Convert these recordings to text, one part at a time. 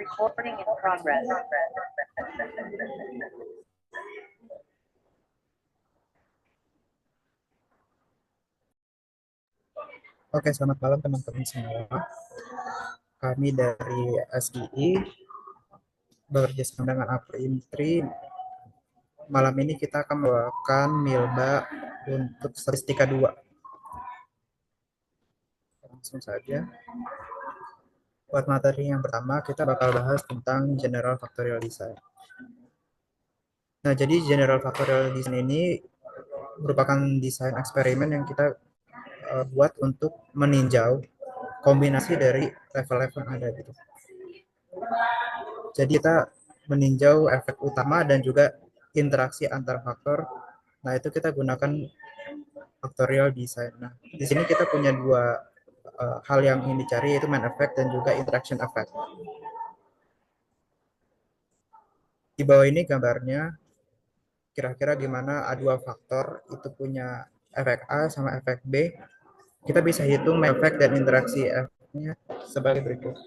Recording in progress. Oke, selamat malam teman-teman semua. Kami dari SII bekerja sama dengan Aprintri. Malam ini kita akan membawakan Milba untuk statistika 2. Langsung saja. Buat materi yang pertama, kita bakal bahas tentang General Factorial Design. Nah, jadi General Factorial Design ini merupakan desain eksperimen yang kita buat untuk meninjau kombinasi dari level-level yang ada gitu. Jadi kita meninjau efek utama dan juga interaksi antar faktor. Nah, itu kita gunakan factorial design. Nah, di sini kita punya dua hal yang ingin dicari, yaitu main effect dan juga interaction effect. Di bawah ini gambarnya, kira-kira gimana dua faktor itu punya efek A sama efek B. Kita bisa hitung main effect dan interaksi efeknya sebagai berikut.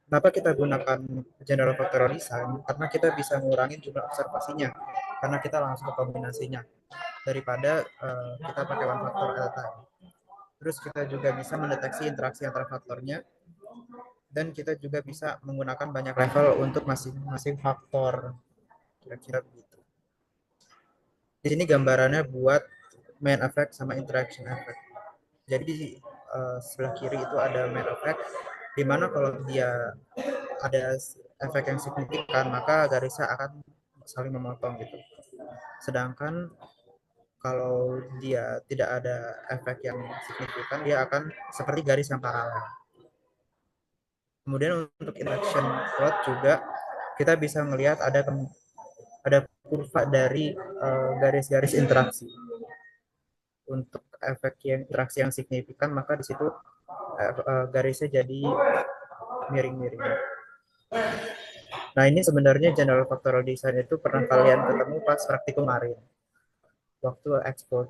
Kenapa kita gunakan general factorial design? Karena kita bisa mengurangi jumlah observasinya, karena kita langsung ke kombinasinya daripada kita pakai one factor at a time. Terus kita juga bisa mendeteksi interaksi antara faktornya, dan kita juga bisa menggunakan banyak level untuk masing-masing faktor. Kira-kira begitu. Di sini gambarannya buat main effect sama interaction effect. Jadi di sebelah kiri itu ada main effect, di mana kalau dia ada efek yang signifikan, maka garisnya akan saling memotong gitu. Sedangkan kalau dia tidak ada efek yang signifikan, dia akan seperti garis yang paralel. Kemudian untuk interaction plot juga kita bisa melihat ada kurva dari garis-garis interaksi. Untuk efek yang interaksi yang signifikan, maka di situ garisnya jadi miring-miring. Nah, ini sebenarnya general factorial design itu pernah kalian ketemu pas praktikum kemarin waktu ekspor.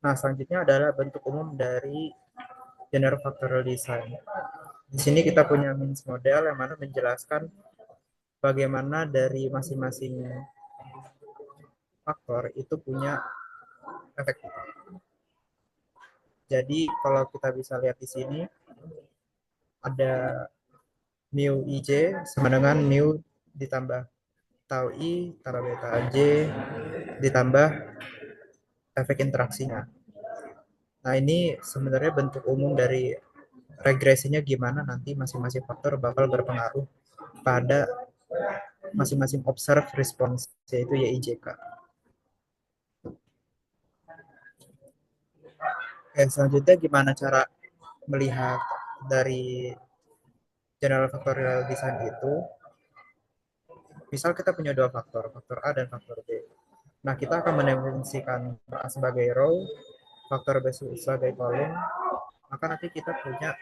Nah, selanjutnya adalah bentuk umum dari general factorial design. Di sini kita punya means model yang mana menjelaskan bagaimana dari masing-masing faktor itu punya efek. Jadi kalau kita bisa lihat di sini ada mu ij sama dengan mu ditambah tau i tambah beta j ditambah efek interaksinya. Nah, ini sebenarnya bentuk umum dari regresinya gimana nanti masing-masing faktor bakal berpengaruh pada masing-masing observe response, yaitu YIJK. Oke, selanjutnya gimana cara melihat dari general factorial design itu? Misal kita punya dua faktor, faktor A dan faktor B. Nah, kita akan mendefinisikan A sebagai row, faktor B sebagai column, maka nanti kita punya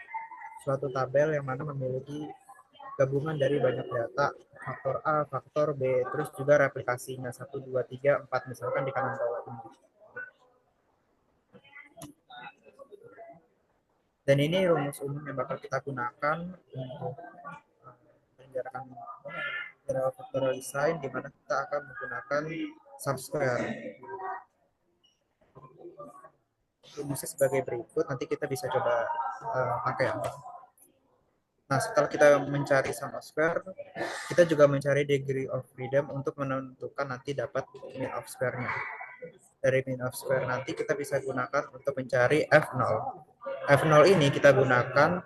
suatu tabel yang mana memiliki gabungan dari banyak data, faktor A, faktor B, terus juga replikasinya 1, 2, 3, 4, misalkan di kanan bawah ini. Dan ini rumus umum yang bakal kita gunakan untuk menjalankan general factorial design, di mana kita akan menggunakan subsquare. Rumusnya sebagai berikut, nanti kita bisa coba pakai. Nah, setelah kita mencari sum of square, kita juga mencari degree of freedom untuk menentukan nanti dapat mean of square-nya. Dari mean of square nanti kita bisa gunakan untuk mencari F0. F0 ini kita gunakan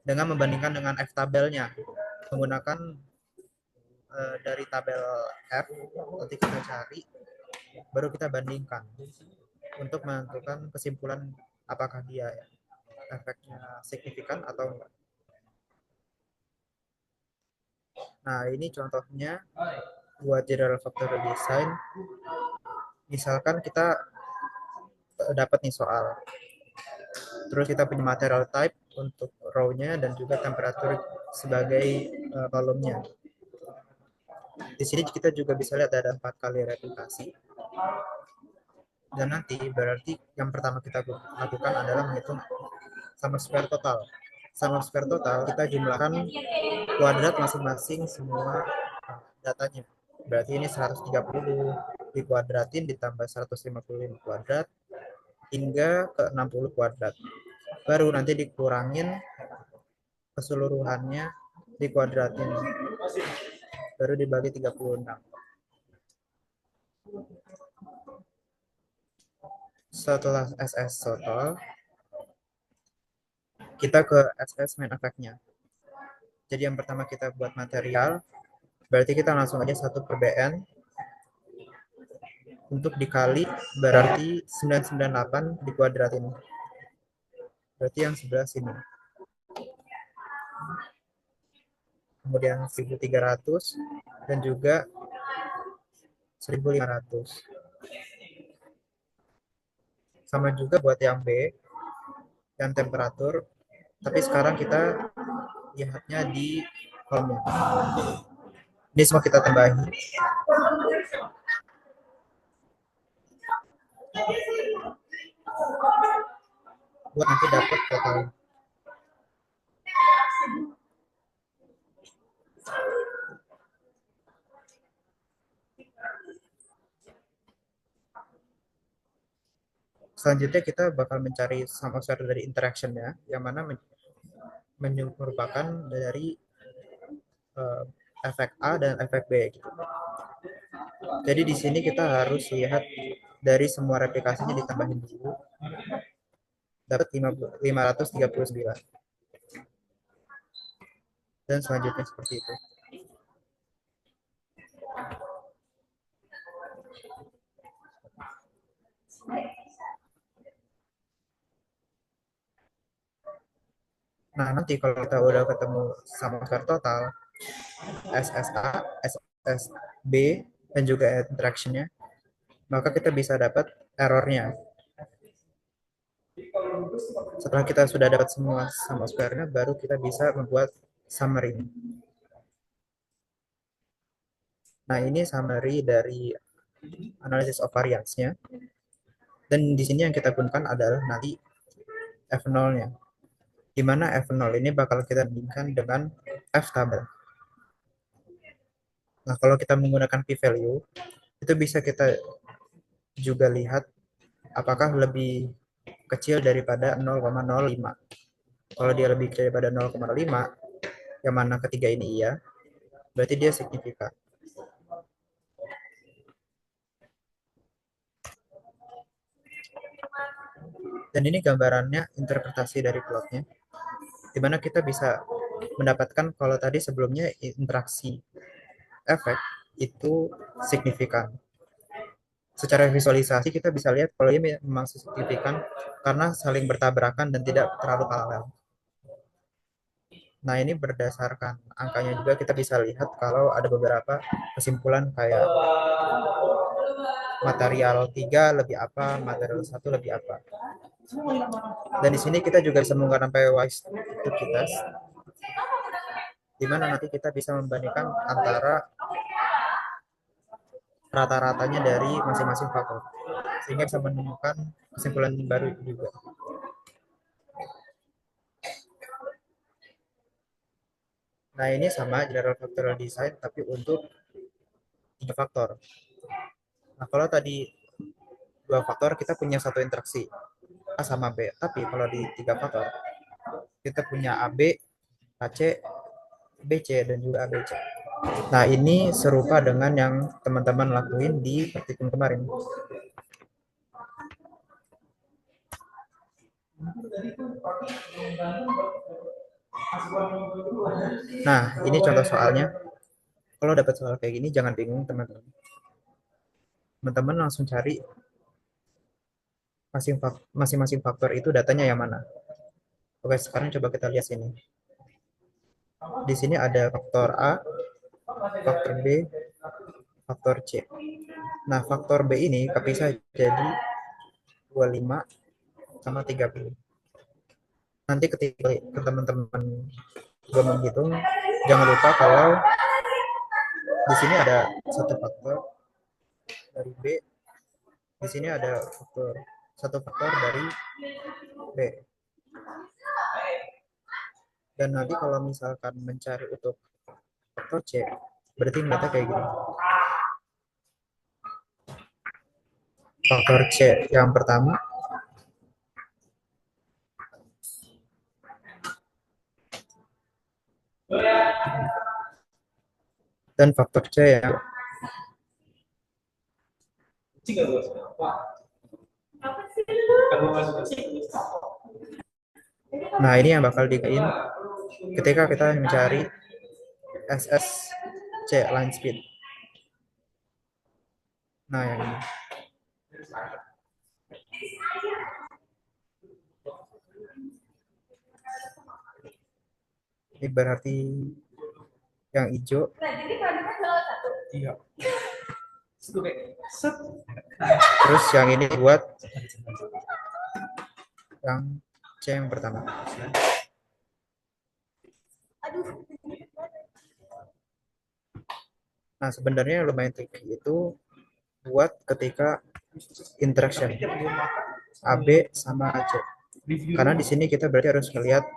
dengan membandingkan dengan F tabelnya. Menggunakan dari tabel F, nanti kita cari, baru kita bandingkan untuk menentukan kesimpulan apakah dia efeknya signifikan atau enggak. Nah, ini contohnya buat general factorial design. Misalkan kita dapat nih soal, terus kita punya material type untuk row-nya dan juga temperatur sebagai kolomnya. Di sini kita juga bisa lihat ada 4 kali replikasi. Dan nanti berarti yang pertama kita lakukan adalah menghitung sum of square total. Sum of square total kita jumlahkan kuadrat masing-masing semua datanya. Berarti ini 130 dikuadratin ditambah 155 kuadrat hingga ke 60 kuadrat. Baru nanti dikurangin keseluruhannya dikuadratin. Baru dibagi 36. Setelah SS total, kita ke SS main effect-nya. Jadi yang pertama kita buat material, berarti kita langsung aja 1/BN untuk dikali berarti 998 dikuadratin. Berarti yang sebelah sini. Kemudian 1300 dan juga 1500. Sama juga buat yang B, yang temperatur, tapi sekarang kita lihatnya di kolomnya. Ini semua kita tambahin. Buat nanti dapat total. Selanjutnya kita bakal mencari sum of square dari interaction-nya, yang mana merupakan dari efek A dan efek B gitu. Jadi di sini kita harus lihat dari semua replikasinya ditambahin dulu. Dapat 539. Dan selanjutnya seperti itu. Nah, nanti kalau kita udah ketemu sum of square total, SSA, SSB, dan juga interaction-nya, maka kita bisa dapat errornya. Setelah kita sudah dapat semua sum of square-nya, baru kita bisa membuat summary. Nah, ini summary dari analysis of variance-nya. Dan di sini yang kita gunakan adalah nanti F0-nya. Di mana F0 ini bakal kita bandingkan dengan F tabel. Nah, kalau kita menggunakan p-value, itu bisa kita juga lihat apakah lebih kecil daripada 0,05. Kalau dia lebih kecil daripada 0,5, yang mana ketiga ini iya, berarti dia signifikan. Dan ini gambarannya interpretasi dari plotnya, di mana kita bisa mendapatkan kalau tadi sebelumnya interaksi efek itu signifikan. Secara visualisasi kita bisa lihat kalau ini memang signifikan karena saling bertabrakan dan tidak terlalu paralel. Nah, ini berdasarkan angkanya juga kita bisa lihat kalau ada beberapa kesimpulan kayak material 3 lebih apa, material 1 lebih apa. Dan di sini kita juga bisa menggunakan pairwise identitas, di mana nanti kita bisa membandingkan antara rata-ratanya dari masing-masing faktor, sehingga bisa menemukan kesimpulan baru juga. Nah, ini sama general factorial design, tapi untuk 3 faktor. Nah, kalau tadi 2 faktor, kita punya satu interaksi, A sama B. Tapi kalau di 3 faktor, kita punya AB, AC, BC, dan juga ABC. Nah, ini serupa dengan yang teman-teman lakuin di praktikum kemarin. Nah, ini contoh soalnya. Kalau dapat soal kayak gini, jangan bingung, teman-teman. Teman-teman langsung cari masing-masing faktor itu datanya yang mana. Oke, sekarang coba kita lihat sini. Di sini ada faktor A, faktor B, faktor C. Nah, faktor B ini kepisah jadi 25 sama 30. Nanti ketika teman-teman juga menghitung, jangan lupa kalau di sini ada satu faktor dari B Di sini ada satu faktor dari B. Dan nanti kalau misalkan mencari untuk faktor C, berarti ngeliatnya kayak gini. Faktor C yang pertama dan faktor C yang. Nah, ini yang bakal dikain ketika kita mencari SSC line speed. Nah, yang ini berarti yang hijau. Iya. Terus yang ini buat yang C yang pertama. Nah, sebenarnya lumayan tricky itu buat ketika interaction AB sama AC. Karena di sini kita berarti harus melihat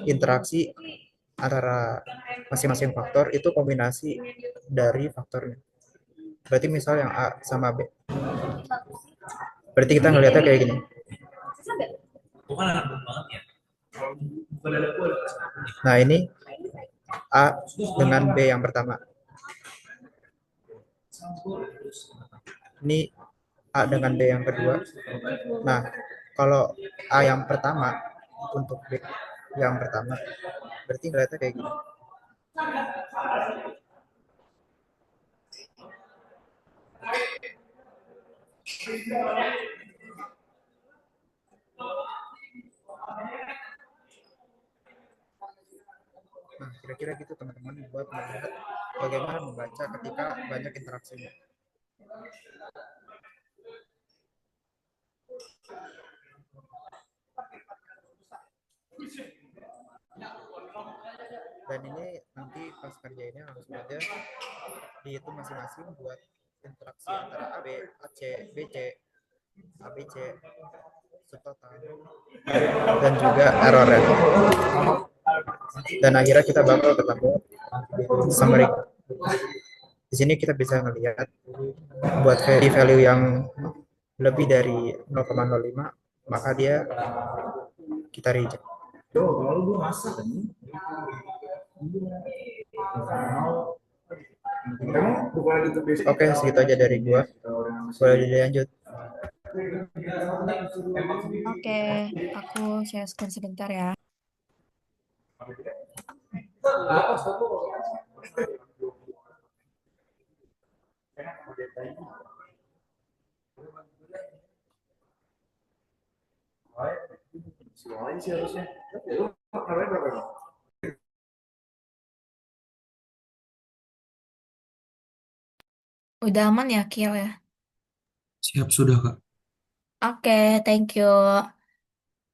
interaksi antara masing-masing faktor itu kombinasi dari faktornya. Berarti misal yang A sama B. Berarti kita ngelihatnya kayak gini. Nah, ini A dengan B yang pertama. Ini A dengan B yang kedua. Nah, kalau A yang pertama untuk B yang pertama, berarti ngeliatnya kayak gini. Nah, kira-kira gitu teman-teman buat melihat bagaimana membaca ketika banyak interaksinya. Dan ini nanti pas kerjainnya langsung aja dihitung masing-masing buat interaksi antara AB, AC, BC, ABC, subtotal, dan juga errornya. Dan akhirnya kita bakal ketemu summary. Di sini kita bisa melihat buat value yang lebih dari 0,05 maka dia kita reject. Oke, segitu aja dari gua. Boleh dilanjut. Oke, aku share screen sebentar ya. Udah aman ya, Kiel ya? Siap sudah, Kak. Oke, thank you.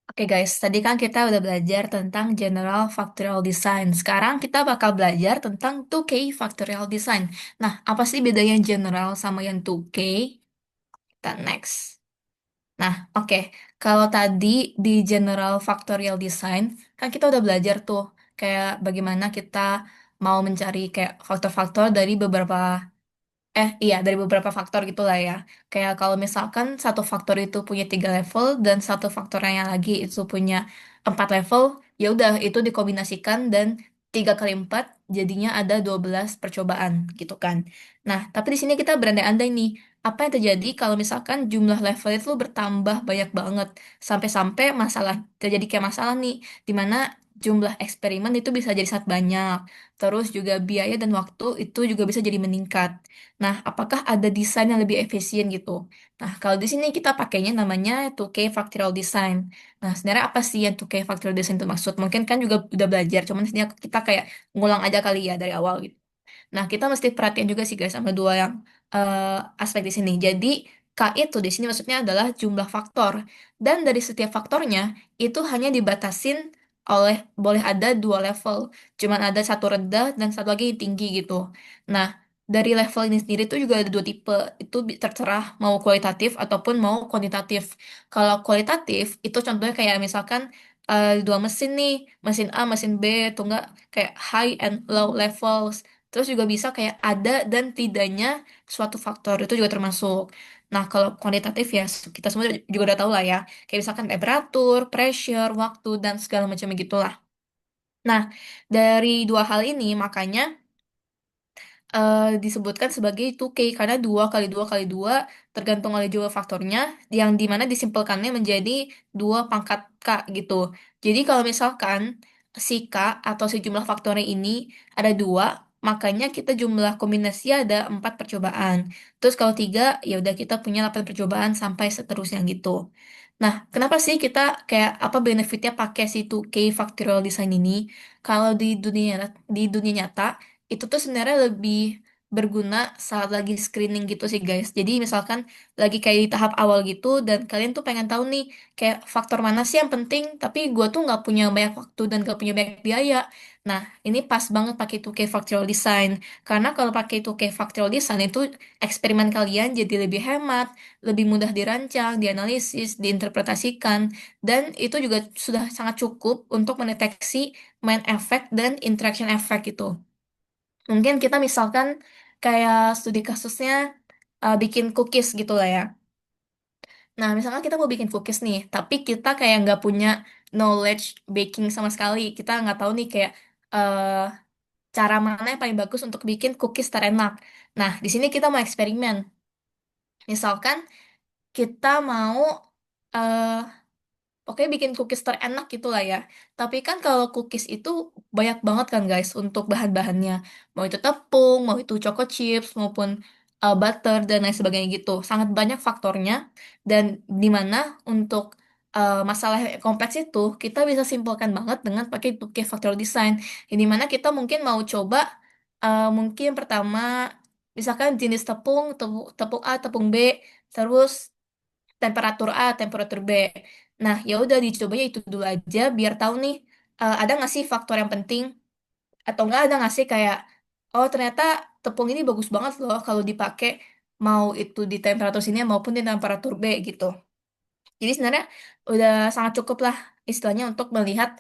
Oke guys, tadi kan kita udah belajar tentang General Factorial Design. Sekarang kita bakal belajar tentang 2K Factorial Design. Nah, apa sih bedanya General sama yang 2K? Kita next. Nah, oke. Kalau tadi di General Factorial Design, kan kita udah belajar tuh kayak bagaimana kita mau mencari kayak faktor-faktor dari beberapa iya, dari beberapa faktor gitulah ya. Kayak kalau misalkan satu faktor itu punya 3 level dan satu faktornya lagi itu punya 4 level, ya udah itu dikombinasikan dan 3 kali 4 jadinya ada 12 percobaan gitu kan. Nah, tapi di sini kita berandai-andai nih, apa yang terjadi kalau misalkan jumlah level itu bertambah banyak banget sampai-sampai masalah terjadi kayak masalah nih, di mana jumlah eksperimen itu bisa jadi sangat banyak. Terus juga biaya dan waktu itu juga bisa jadi meningkat. Nah, apakah ada desain yang lebih efisien gitu? Nah, kalau di sini kita pakainya namanya 2K Factorial Design. Nah, sebenarnya apa sih yang 2K Factorial Design itu maksud? Mungkin kan juga udah belajar, cuman di sini kita kayak ngulang aja kali ya dari awal gitu. Nah, kita mesti perhatian juga sih guys sama dua yang aspek di sini. Jadi, K itu di sini maksudnya adalah jumlah faktor. Dan dari setiap faktornya, itu hanya dibatasin oleh boleh ada 2 level. Cuman ada satu rendah dan satu lagi tinggi gitu. Nah, dari level ini sendiri tuh juga ada dua tipe. Itu terserah mau kualitatif ataupun mau kuantitatif. Kalau kualitatif itu contohnya kayak misalkan dua mesin nih, mesin A, mesin B, atau enggak kayak high and low levels. Terus juga bisa kayak ada dan tidaknya suatu faktor itu juga termasuk. Nah, kalau kuantitatif ya kita semua juga udah tahu lah ya. Kayak misalkan temperatur, pressure, waktu, dan segala macam gitulah. Nah, dari dua hal ini makanya disebutkan sebagai 2K karena 2 kali 2 kali 2 tergantung oleh jumlah faktornya yang dimana disimpulkannya menjadi 2 pangkat K gitu. Jadi kalau misalkan si K atau si jumlah faktornya ini ada 2, makanya kita jumlah kombinasi ada 4 percobaan. Terus kalau 3, ya udah kita punya 8 percobaan sampai seterusnya gitu. Nah, kenapa sih kita kayak apa benefitnya pakai si 2K factorial design ini? Kalau di dunia nyata itu tuh sebenarnya lebih berguna saat lagi screening gitu sih guys. Jadi misalkan lagi kayak di tahap awal gitu dan kalian tuh pengen tahu nih kayak faktor mana sih yang penting, tapi gue tuh nggak punya banyak waktu dan nggak punya banyak biaya. Nah, ini pas banget pakai 2K factorial design. Karena kalau pakai 2K factorial design itu eksperimen kalian jadi lebih hemat, lebih mudah dirancang, dianalisis, diinterpretasikan, dan itu juga sudah sangat cukup untuk mendeteksi main effect dan interaction effect gitu. Mungkin kita misalkan kayak studi kasusnya bikin cookies gitu lah ya. Nah, misalkan kita mau bikin cookies nih, tapi kita kayak nggak punya knowledge baking sama sekali. Kita nggak tahu nih kayak eh, cara mana yang paling bagus untuk bikin cookies terenak. Nah, di sini kita mau eksperimen. Misalkan kita mau eh, oke, bikin cookies terenak gitu lah ya. Tapi kan kalau cookies itu banyak banget kan guys untuk bahan-bahannya. Mau itu tepung, mau itu choco chips, maupun butter, dan lain sebagainya gitu. Sangat banyak faktornya. Dan dimana untuk masalah yang kompleks itu, kita bisa simpulkan banget dengan pakai cookie factorial design. Yang dimana kita mungkin mau coba, mungkin pertama, misalkan jenis tepung, tepung A, tepung B, terus temperatur A, temperatur B. Nah, ya udah dicobanya itu dulu aja biar tahu nih ada nggak sih faktor yang penting atau nggak ada nggak sih kayak oh ternyata tepung ini bagus banget loh kalau dipakai mau itu di temperatur sini maupun di temperatur B gitu. Jadi sebenarnya udah sangat cukup lah istilahnya untuk melihat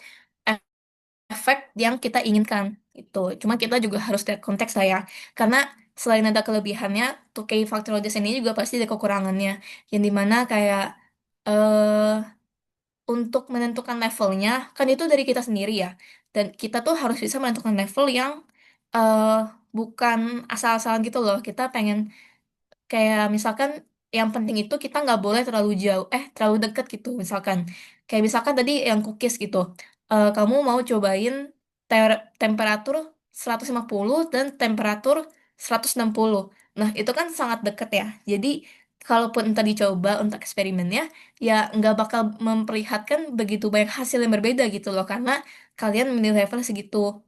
efek yang kita inginkan itu. Cuma kita juga harus lihat konteks lah ya. Karena selain ada kelebihannya, 2K factorial design ini juga pasti ada kekurangannya. Yang dimana kayak eh untuk menentukan levelnya, kan itu dari kita sendiri ya. Dan kita tuh harus bisa menentukan level yang eh bukan asal-asalan gitu loh. Kita pengen kayak misalkan yang penting itu kita nggak boleh terlalu jauh, terlalu deket gitu misalkan. Kayak misalkan tadi yang cookies gitu. Kamu mau cobain temperatur 150 dan temperatur 160. Nah, itu kan sangat deket ya. Jadi, kalaupun entah dicoba untuk eksperimennya, ya nggak bakal memperlihatkan begitu banyak hasil yang berbeda gitu loh. Karena kalian menilai level segitu.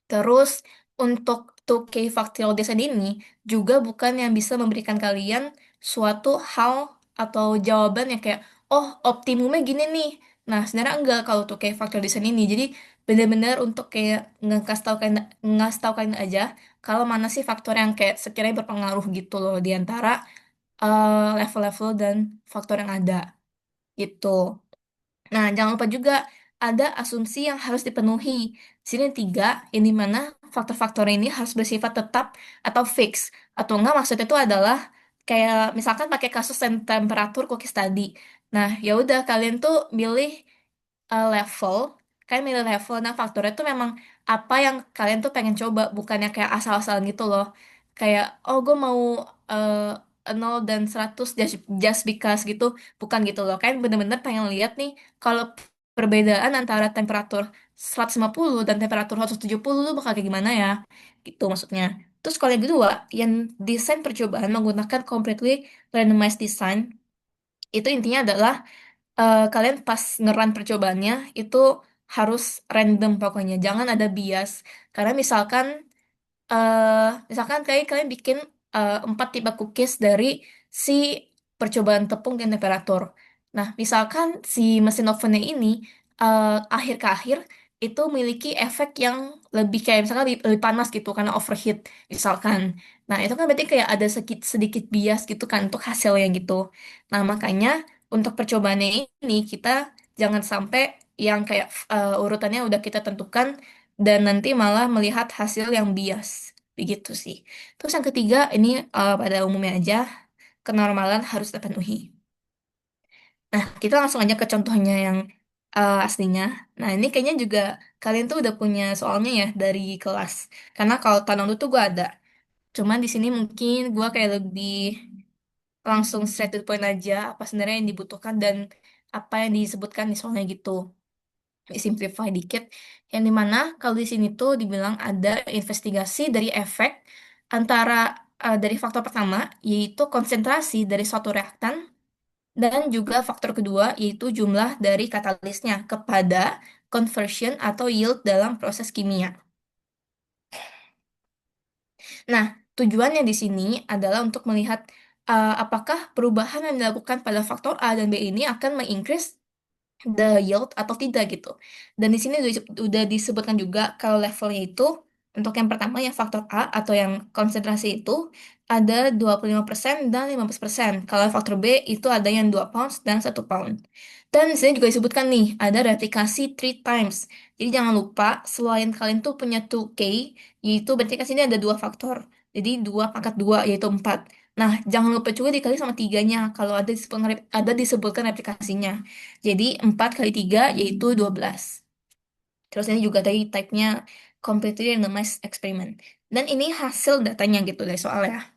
Terus untuk 2K factorial design ini juga bukan yang bisa memberikan kalian suatu hal atau jawaban yang kayak, oh optimumnya gini nih. Nah sebenarnya enggak kalau 2K factorial design ini. Jadi benar-benar untuk kayak ngasih tau kalian aja kalau mana sih faktor yang kayak sekiranya berpengaruh gitu loh di antara level-level dan faktor yang ada gitu. Nah, jangan lupa juga ada asumsi yang harus dipenuhi. Di sini tiga, yang dimana faktor-faktor ini harus bersifat tetap atau fix. Atau enggak maksudnya itu adalah kayak misalkan pakai kasus temperatur cookies tadi. Nah, ya udah kalian tuh milih level, kalian milih level. Nah, faktornya tuh memang apa yang kalian tuh pengen coba, bukannya kayak asal-asalan gitu loh. Kayak, oh gue mau eh, 0 dan 100 just because gitu. Bukan gitu loh. Kalian bener-bener pengen lihat nih, kalau perbedaan antara temperatur 150 dan temperatur 170 tuh bakal kayak gimana ya. Gitu maksudnya. Terus kalau yang kedua, yang desain percobaan menggunakan completely randomized design, itu intinya adalah kalian pas ngeran percobaannya itu harus random pokoknya, jangan ada bias. Karena misalkan kayak kalian bikin 4 tipe cookies dari si percobaan tepung dan temperatur. Nah, misalkan si mesin ovennya ini akhir ke akhir itu memiliki efek yang lebih kayak misalkan lebih panas gitu karena overheat misalkan. Nah, itu kan berarti kayak ada sedikit sedikit bias gitu kan untuk hasilnya gitu. Nah, makanya untuk percobaannya ini kita jangan sampai yang kayak urutannya udah kita tentukan dan nanti malah melihat hasil yang bias. Begitu sih. Terus yang ketiga ini pada umumnya aja kenormalan harus terpenuhi. Nah, kita langsung aja ke contohnya yang aslinya. Nah, ini kayaknya juga kalian tuh udah punya soalnya ya dari kelas. Karena kalau Tanong tuh gue ada. Cuman di sini mungkin gue kayak lebih langsung straight to the point aja apa sebenarnya yang dibutuhkan dan apa yang disebutkan di soalnya gitu. Simplify dikit. Yang dimana kalau di sini tuh dibilang ada investigasi dari efek antara dari faktor pertama yaitu konsentrasi dari suatu reaktan dan juga faktor kedua yaitu jumlah dari katalisnya kepada conversion atau yield dalam proses kimia. Nah, tujuannya di sini adalah untuk melihat apakah perubahan yang dilakukan pada faktor A dan B ini akan mengincrease the yield atau tidak gitu. Dan di sini udah disebutkan juga kalau levelnya itu untuk yang pertama yang faktor A atau yang konsentrasi itu ada 25% dan 15%. Kalau faktor B itu ada yang 2 pounds dan 1 pound. Dan di sini juga disebutkan nih ada replikasi 3 times. Jadi jangan lupa selain kalian tuh punya 2K, yaitu berarti kan sini ada dua faktor. Jadi 2 pangkat 2 yaitu 4. Nah, jangan lupa juga dikali sama tiganya kalau ada disebutkan replikasinya. Jadi 4 kali 3 yaitu 12. Terus ini juga tadi type-nya completely randomized experiment. Dan ini hasil datanya gitu dari soalnya.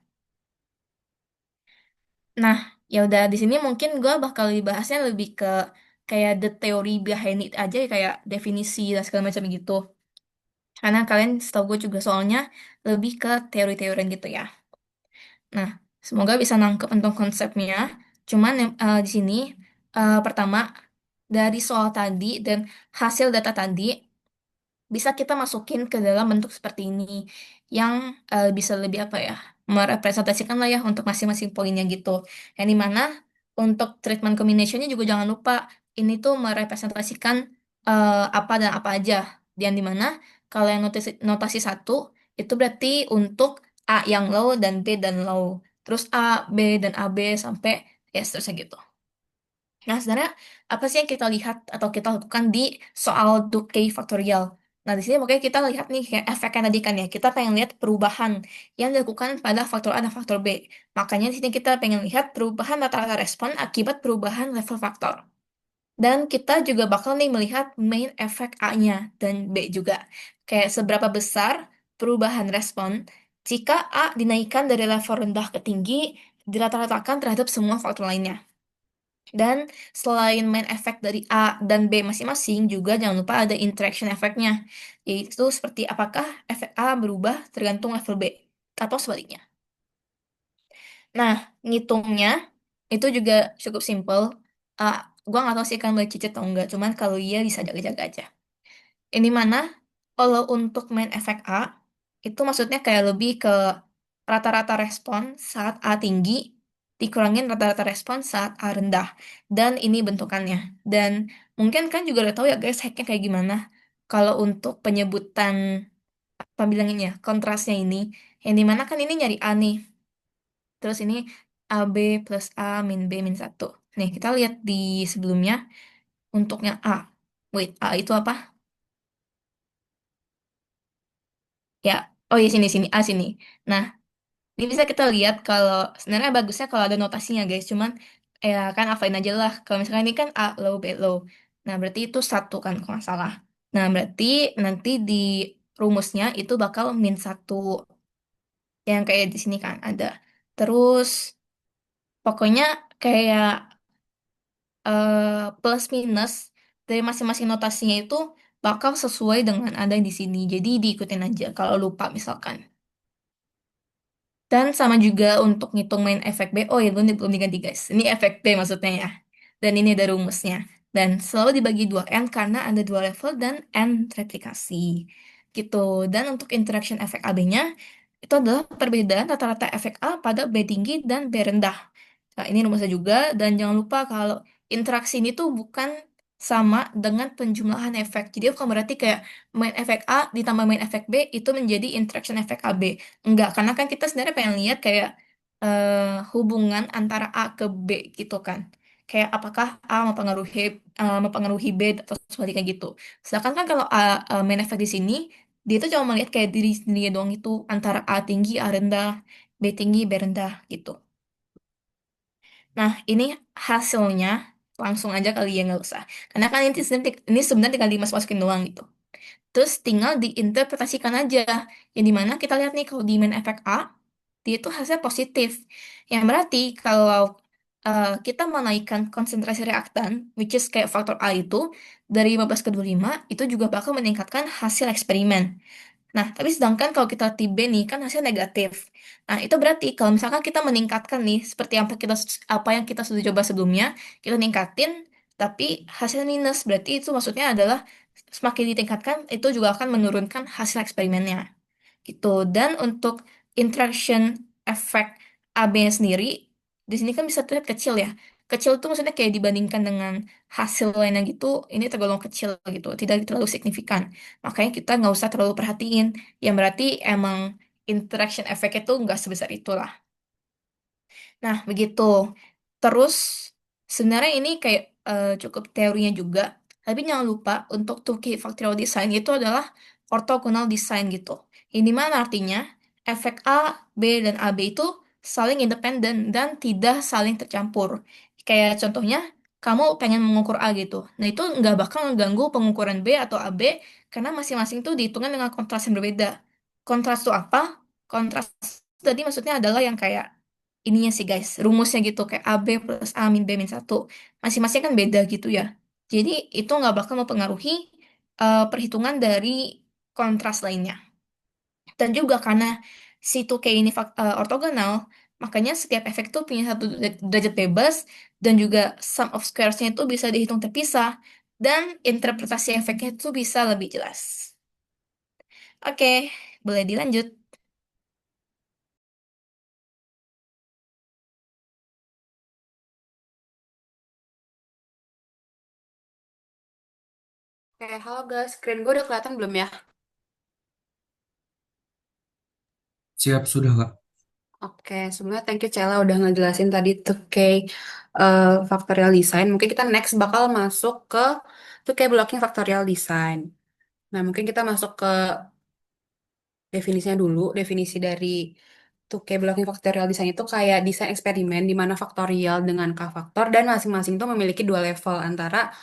Nah, ya udah di sini mungkin gue bakal dibahasnya lebih ke kayak the theory behind it aja ya, kayak definisi dan segala macam gitu. Karena kalian setahu gue juga soalnya lebih ke teori-teorian gitu ya. Nah, semoga bisa nangkep untuk konsepnya. Cuman di sini pertama dari soal tadi dan hasil data tadi bisa kita masukin ke dalam bentuk seperti ini yang bisa lebih apa ya merepresentasikan lah ya untuk masing-masing poinnya gitu. Yang dimana untuk treatment combinationnya juga jangan lupa ini tuh merepresentasikan apa dan apa aja. Yang dimana kalau yang notasi satu itu berarti untuk A yang low dan B dan low. Terus A, B dan AB sampai ya seterusnya gitu. Nah, sebenarnya apa sih yang kita lihat atau kita lakukan di soal 2K faktorial? Nah, di sini makanya kita lihat nih kayak efeknya tadi kan ya. Kita pengen lihat perubahan yang dilakukan pada faktor A dan faktor B. Makanya di sini kita pengen lihat perubahan rata-rata respon akibat perubahan level faktor. Dan kita juga bakal nih melihat main efek A-nya dan B juga. Kayak seberapa besar perubahan respon jika A dinaikkan dari level rendah ke tinggi dirata-ratakan terhadap semua faktor lainnya. Dan selain main efek dari A dan B masing-masing, juga jangan lupa ada interaction efeknya, yaitu seperti apakah efek A berubah tergantung level B, atau sebaliknya. Nah, ngitungnya itu juga cukup simple. Uh, gua nggak tahu sih kan boleh cicit atau enggak, cuman kalau iya bisa jaga-jaga aja. Ini mana? Kalau untuk main efek A, itu maksudnya kayak lebih ke rata-rata respon saat A tinggi, dikurangin rata-rata respon saat A rendah. Dan ini bentukannya. Dan mungkin kan juga udah tahu ya guys, hacknya kayak gimana. Kalau untuk penyebutan, apa bilanginnya, kontrasnya ini, yang dimana kan ini nyari A nih. Terus ini AB plus A min B min satu. Nih, kita lihat di sebelumnya, untuk yang A. Wait, A itu apa? Ya, oh ya sini sini A sini. Nah, ini bisa kita lihat kalau sebenarnya bagusnya kalau ada notasinya guys. Cuman ya kan apain aja lah. Kalau misalnya ini kan A low B low. Nah, berarti itu satu kan kalau nggak salah. Nah, berarti nanti di rumusnya itu bakal min satu yang kayak di sini kan ada. Terus pokoknya kayak plus minus dari masing-masing notasinya itu bakal sesuai dengan ada di sini. Jadi diikutin aja kalau lupa misalkan. Dan sama juga untuk ngitung main efek B. Oh ya, belum diganti guys. Ini efek B maksudnya ya. Dan ini ada rumusnya. Dan selalu dibagi dua N karena ada dua level dan N replikasi. Gitu. Dan untuk interaction efek AB-nya, itu adalah perbedaan rata-rata efek A pada B tinggi dan B rendah. Nah, ini rumusnya juga. Dan jangan lupa kalau interaksi ini tuh bukan sama dengan penjumlahan efek. Jadi bukan berarti kayak main efek A ditambah main efek B itu menjadi interaction efek AB. Enggak, karena kan kita sebenarnya pengen lihat kayak hubungan antara A ke B gitu kan. Kayak apakah A mempengaruhi B atau sebaliknya gitu. Sedangkan kan kalau main efek di sini dia itu cuma melihat kayak diri sendiri doang itu antara A tinggi, A rendah, B tinggi, B rendah gitu. Nah, ini hasilnya langsung aja kali ya nggak usah. Karena kan ini sebenarnya tinggal dimasuk-masukin doang gitu. Terus tinggal diinterpretasikan aja. Yang dimana kita lihat nih kalau di main efek A, dia itu hasilnya positif. Yang berarti kalau kita menaikkan konsentrasi reaktan, which is kayak faktor A itu, dari 15 ke 25, itu juga bakal meningkatkan hasil eksperimen. Nah, tapi sedangkan kalau kita TB nih kan hasilnya negatif. Nah, itu berarti kalau misalkan kita meningkatkan nih seperti apa yang kita sudah coba sebelumnya, kita ningkatin tapi hasilnya minus. Berarti itu maksudnya adalah semakin ditingkatkan itu juga akan menurunkan hasil eksperimennya gitu. Dan untuk interaction efek AB sendiri, di sini kan bisa terlihat kecil ya. Kecil tuh maksudnya kayak dibandingkan dengan hasil lainnya gitu, ini tergolong kecil gitu, tidak terlalu signifikan. Makanya kita nggak usah terlalu perhatiin. Yang berarti emang interaction efeknya tuh nggak sebesar itulah. Nah, begitu. Terus, sebenarnya ini kayak cukup teorinya juga. Tapi jangan lupa, untuk two key factorial design itu adalah orthogonal design gitu. Ini mana artinya, efek A, B, dan AB itu saling independen dan tidak saling tercampur. Kayak contohnya, kamu pengen mengukur A gitu. Nah, itu nggak bakal mengganggu pengukuran B atau AB karena masing-masing tuh dihitungkan dengan kontras yang berbeda. Kontras itu apa? Kontras tadi maksudnya adalah yang kayak ininya sih guys, rumusnya gitu kayak AB plus A min B min satu. Masing-masing kan beda gitu ya. Jadi itu nggak bakal mempengaruhi perhitungan dari kontras lainnya. Dan juga karena si 2K ini ortogonal, makanya setiap efek tuh punya satu derajat bebas dan juga sum of squares-nya itu bisa dihitung terpisah dan interpretasi efeknya itu bisa lebih jelas. Oke, boleh dilanjut. Oke, halo guys, screen gue udah kelihatan belum ya? Siap sudah, Kak. Oke, sebenarnya thank you Cella udah ngejelasin tadi tuh kayak factorial design. Mungkin kita next bakal masuk ke tuh kayak blocking factorial design. Nah, mungkin kita masuk ke definisinya dulu. Definisi dari tuh kayak blocking factorial design itu kayak desain eksperimen di mana faktorial dengan k-faktor dan masing-masing tuh memiliki dua level antara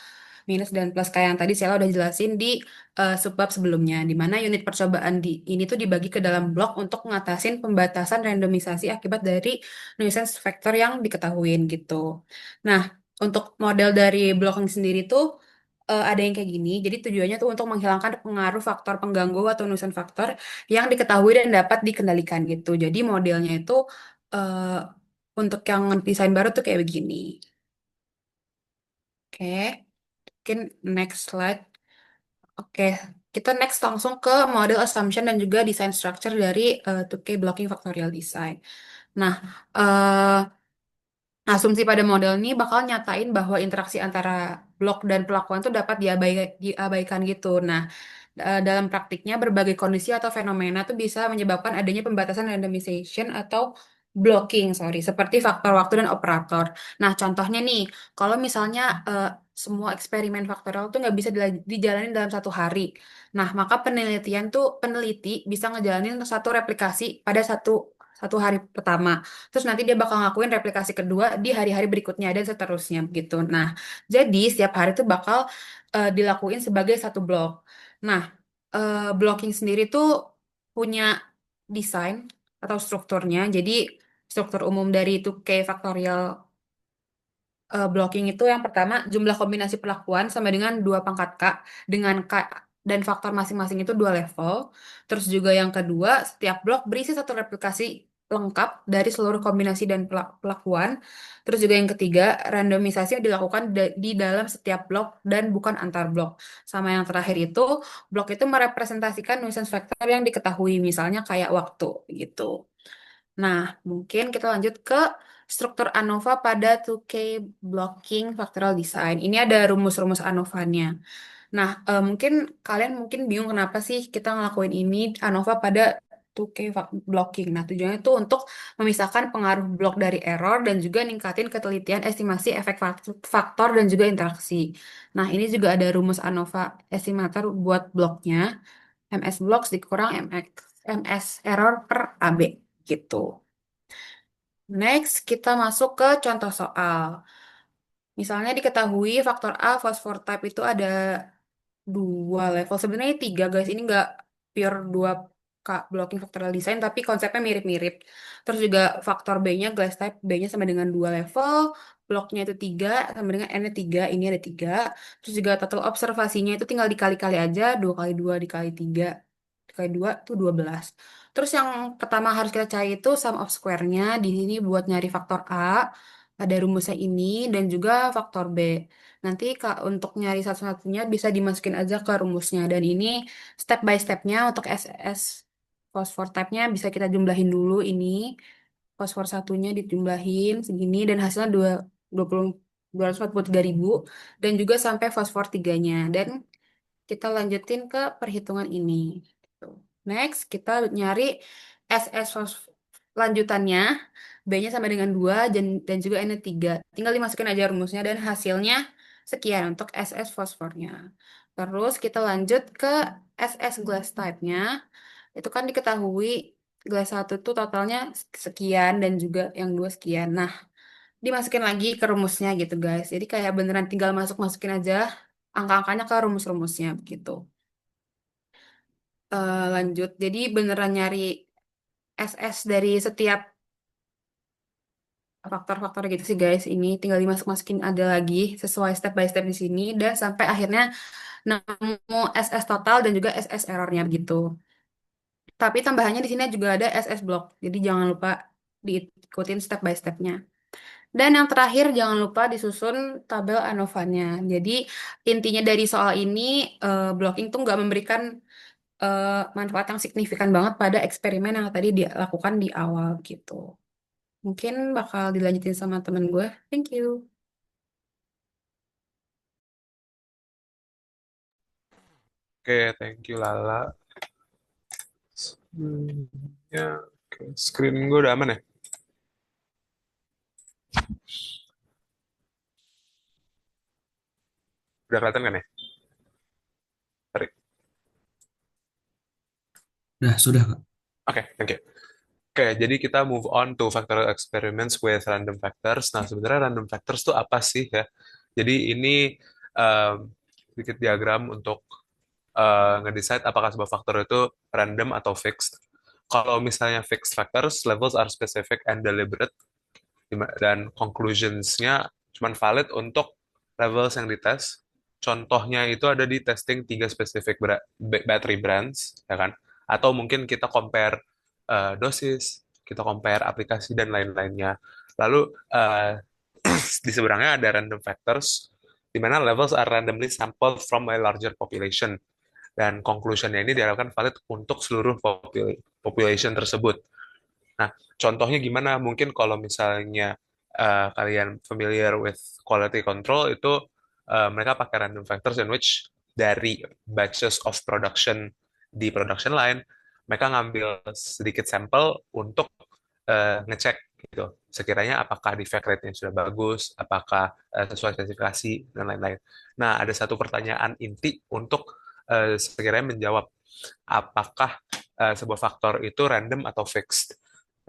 minus dan plus kayak yang tadi saya udah jelasin di subbab sebelumnya, di mana unit percobaan di ini tuh dibagi ke dalam blok untuk ngatasin pembatasan randomisasi akibat dari nuisance factor yang diketahuin gitu. Nah, untuk model dari blocking sendiri tuh ada yang kayak gini. Jadi tujuannya tuh untuk menghilangkan pengaruh faktor pengganggu atau nuisance faktor yang diketahui dan dapat dikendalikan gitu. Jadi modelnya itu eh, untuk yang desain baru tuh kayak begini. Oke, mungkin next slide. Oke, kita next langsung ke model assumption dan juga design structure dari 2K blocking factorial design. Nah, eh, asumsi pada model ini bakal nyatain bahwa interaksi antara blok dan pelakuan itu dapat diabaikan gitu. Nah, dalam praktiknya berbagai kondisi atau fenomena tuh bisa menyebabkan adanya pembatasan randomization atau blocking, sorry, seperti faktor waktu dan operator. Nah, contohnya nih, kalau misalnya semua eksperimen faktorial tuh nggak bisa dijalani dalam satu hari. Nah, maka peneliti bisa ngejalanin satu replikasi pada satu satu hari pertama. Terus nanti dia bakal ngakuin replikasi kedua di hari-hari berikutnya dan seterusnya gitu. Nah, jadi setiap hari tuh bakal dilakuin sebagai satu blok. Nah, blocking sendiri tuh punya desain atau strukturnya. Jadi struktur umum dari itu kayak faktorial blocking itu yang pertama jumlah kombinasi perlakuan sama dengan 2 pangkat K dengan K dan faktor masing-masing itu 2 level. Terus juga yang kedua, setiap blok berisi satu replikasi lengkap dari seluruh kombinasi dan pelakuan. Terus juga yang ketiga, randomisasi yang dilakukan di dalam setiap blok dan bukan antar blok. Sama yang terakhir itu, blok itu merepresentasikan nuisance factor yang diketahui, misalnya kayak waktu gitu. Nah, mungkin kita lanjut ke struktur ANOVA pada 2K blocking factorial design. Ini ada rumus-rumus ANOVA-nya. Nah, mungkin kalian mungkin bingung kenapa sih kita ngelakuin ini ANOVA pada 2K blocking. Nah, tujuannya itu untuk memisahkan pengaruh blok dari error dan juga ningkatin ketelitian estimasi efek faktor dan juga interaksi. Nah, ini juga ada rumus ANOVA estimator buat bloknya. MS blocks dikurang MS error per AB gitu. Next, kita masuk ke contoh soal. Misalnya diketahui faktor A fosfor type itu ada dua level. Sebenarnya tiga guys. Ini nggak pure dua blocking factorial design, tapi konsepnya mirip-mirip. Terus juga faktor B-nya glass type, B-nya sama dengan dua level. Bloknya itu tiga, sama dengan N-nya tiga. Ini ada tiga. Terus juga total observasinya itu tinggal dikali-kali aja. Dua kali dua dikali tiga. Dikali dua itu 12. Terus yang pertama harus kita cari itu sum of square-nya. Di sini buat nyari faktor A. Ada rumusnya ini dan juga faktor B. Nanti Kak, untuk nyari satu-satunya bisa dimasukin aja ke rumusnya. Dan ini step by stepnya untuk SS fosfor type-nya bisa kita jumlahin dulu ini. Fosfor satunya dijumlahin segini dan hasilnya 243.000 dan juga sampai fosfor tiganya. Dan kita lanjutin ke perhitungan ini. Gitu. Next, kita nyari SS lanjutannya. B-nya sama dengan 2 dan juga N-nya 3. Tinggal dimasukin aja rumusnya dan hasilnya sekian untuk SS fosfornya. Terus kita lanjut ke SS glass type-nya. Itu kan diketahui glass satu itu totalnya sekian dan juga yang 2 sekian. Nah, dimasukin lagi ke rumusnya gitu guys. Jadi kayak beneran tinggal masukin aja angka-angkanya ke rumus-rumusnya begitu. Lanjut. Jadi beneran nyari SS dari setiap faktor-faktor gitu sih guys. Ini tinggal dimasuk-masukin ada lagi sesuai step by step di sini dan sampai akhirnya nemu SS total dan juga SS errornya gitu. Tapi tambahannya di sini juga ada SS block. Jadi jangan lupa diikutin step by stepnya. Dan yang terakhir jangan lupa disusun tabel ANOVA-nya. Jadi intinya dari soal ini blocking tuh nggak memberikan manfaat yang signifikan banget pada eksperimen yang tadi dilakukan di awal gitu. Mungkin bakal dilanjutin sama temen gue. Thank you. Oke, thank you Lala. Ya, oke. Screen gue udah aman ya? Udah kelihatan kan ya? Sorry. Nah, sudah Kak. Oke, thank you. Oke, jadi kita move on to factorial experiments with random factors. Nah, sebenarnya random factors itu apa sih ya? Jadi ini sedikit diagram untuk ngedecide apakah sebuah faktor itu random atau fixed. Kalau misalnya fixed factors, levels are specific and deliberate, dan conclusions-nya cuma valid untuk levels yang dites. Contohnya itu ada di testing tiga spesifik battery brands, ya kan? Atau mungkin kita compare dosis, kita compare aplikasi dan lain-lainnya. Lalu di seberangnya ada random factors, di mana levels are randomly sampled from a larger population. Dan conclusion-nya ini diharapkan valid untuk seluruh population tersebut. Nah, contohnya gimana? Mungkin kalau misalnya kalian familiar with quality control, itu mereka pakai random factors in which dari batches of production di production line, mereka ngambil sedikit sampel untuk ngecek gitu. Sekiranya apakah defect rate-nya sudah bagus, apakah sesuai spesifikasi, dan lain-lain. Nah, ada satu pertanyaan inti untuk sekiranya menjawab apakah sebuah faktor itu random atau fixed.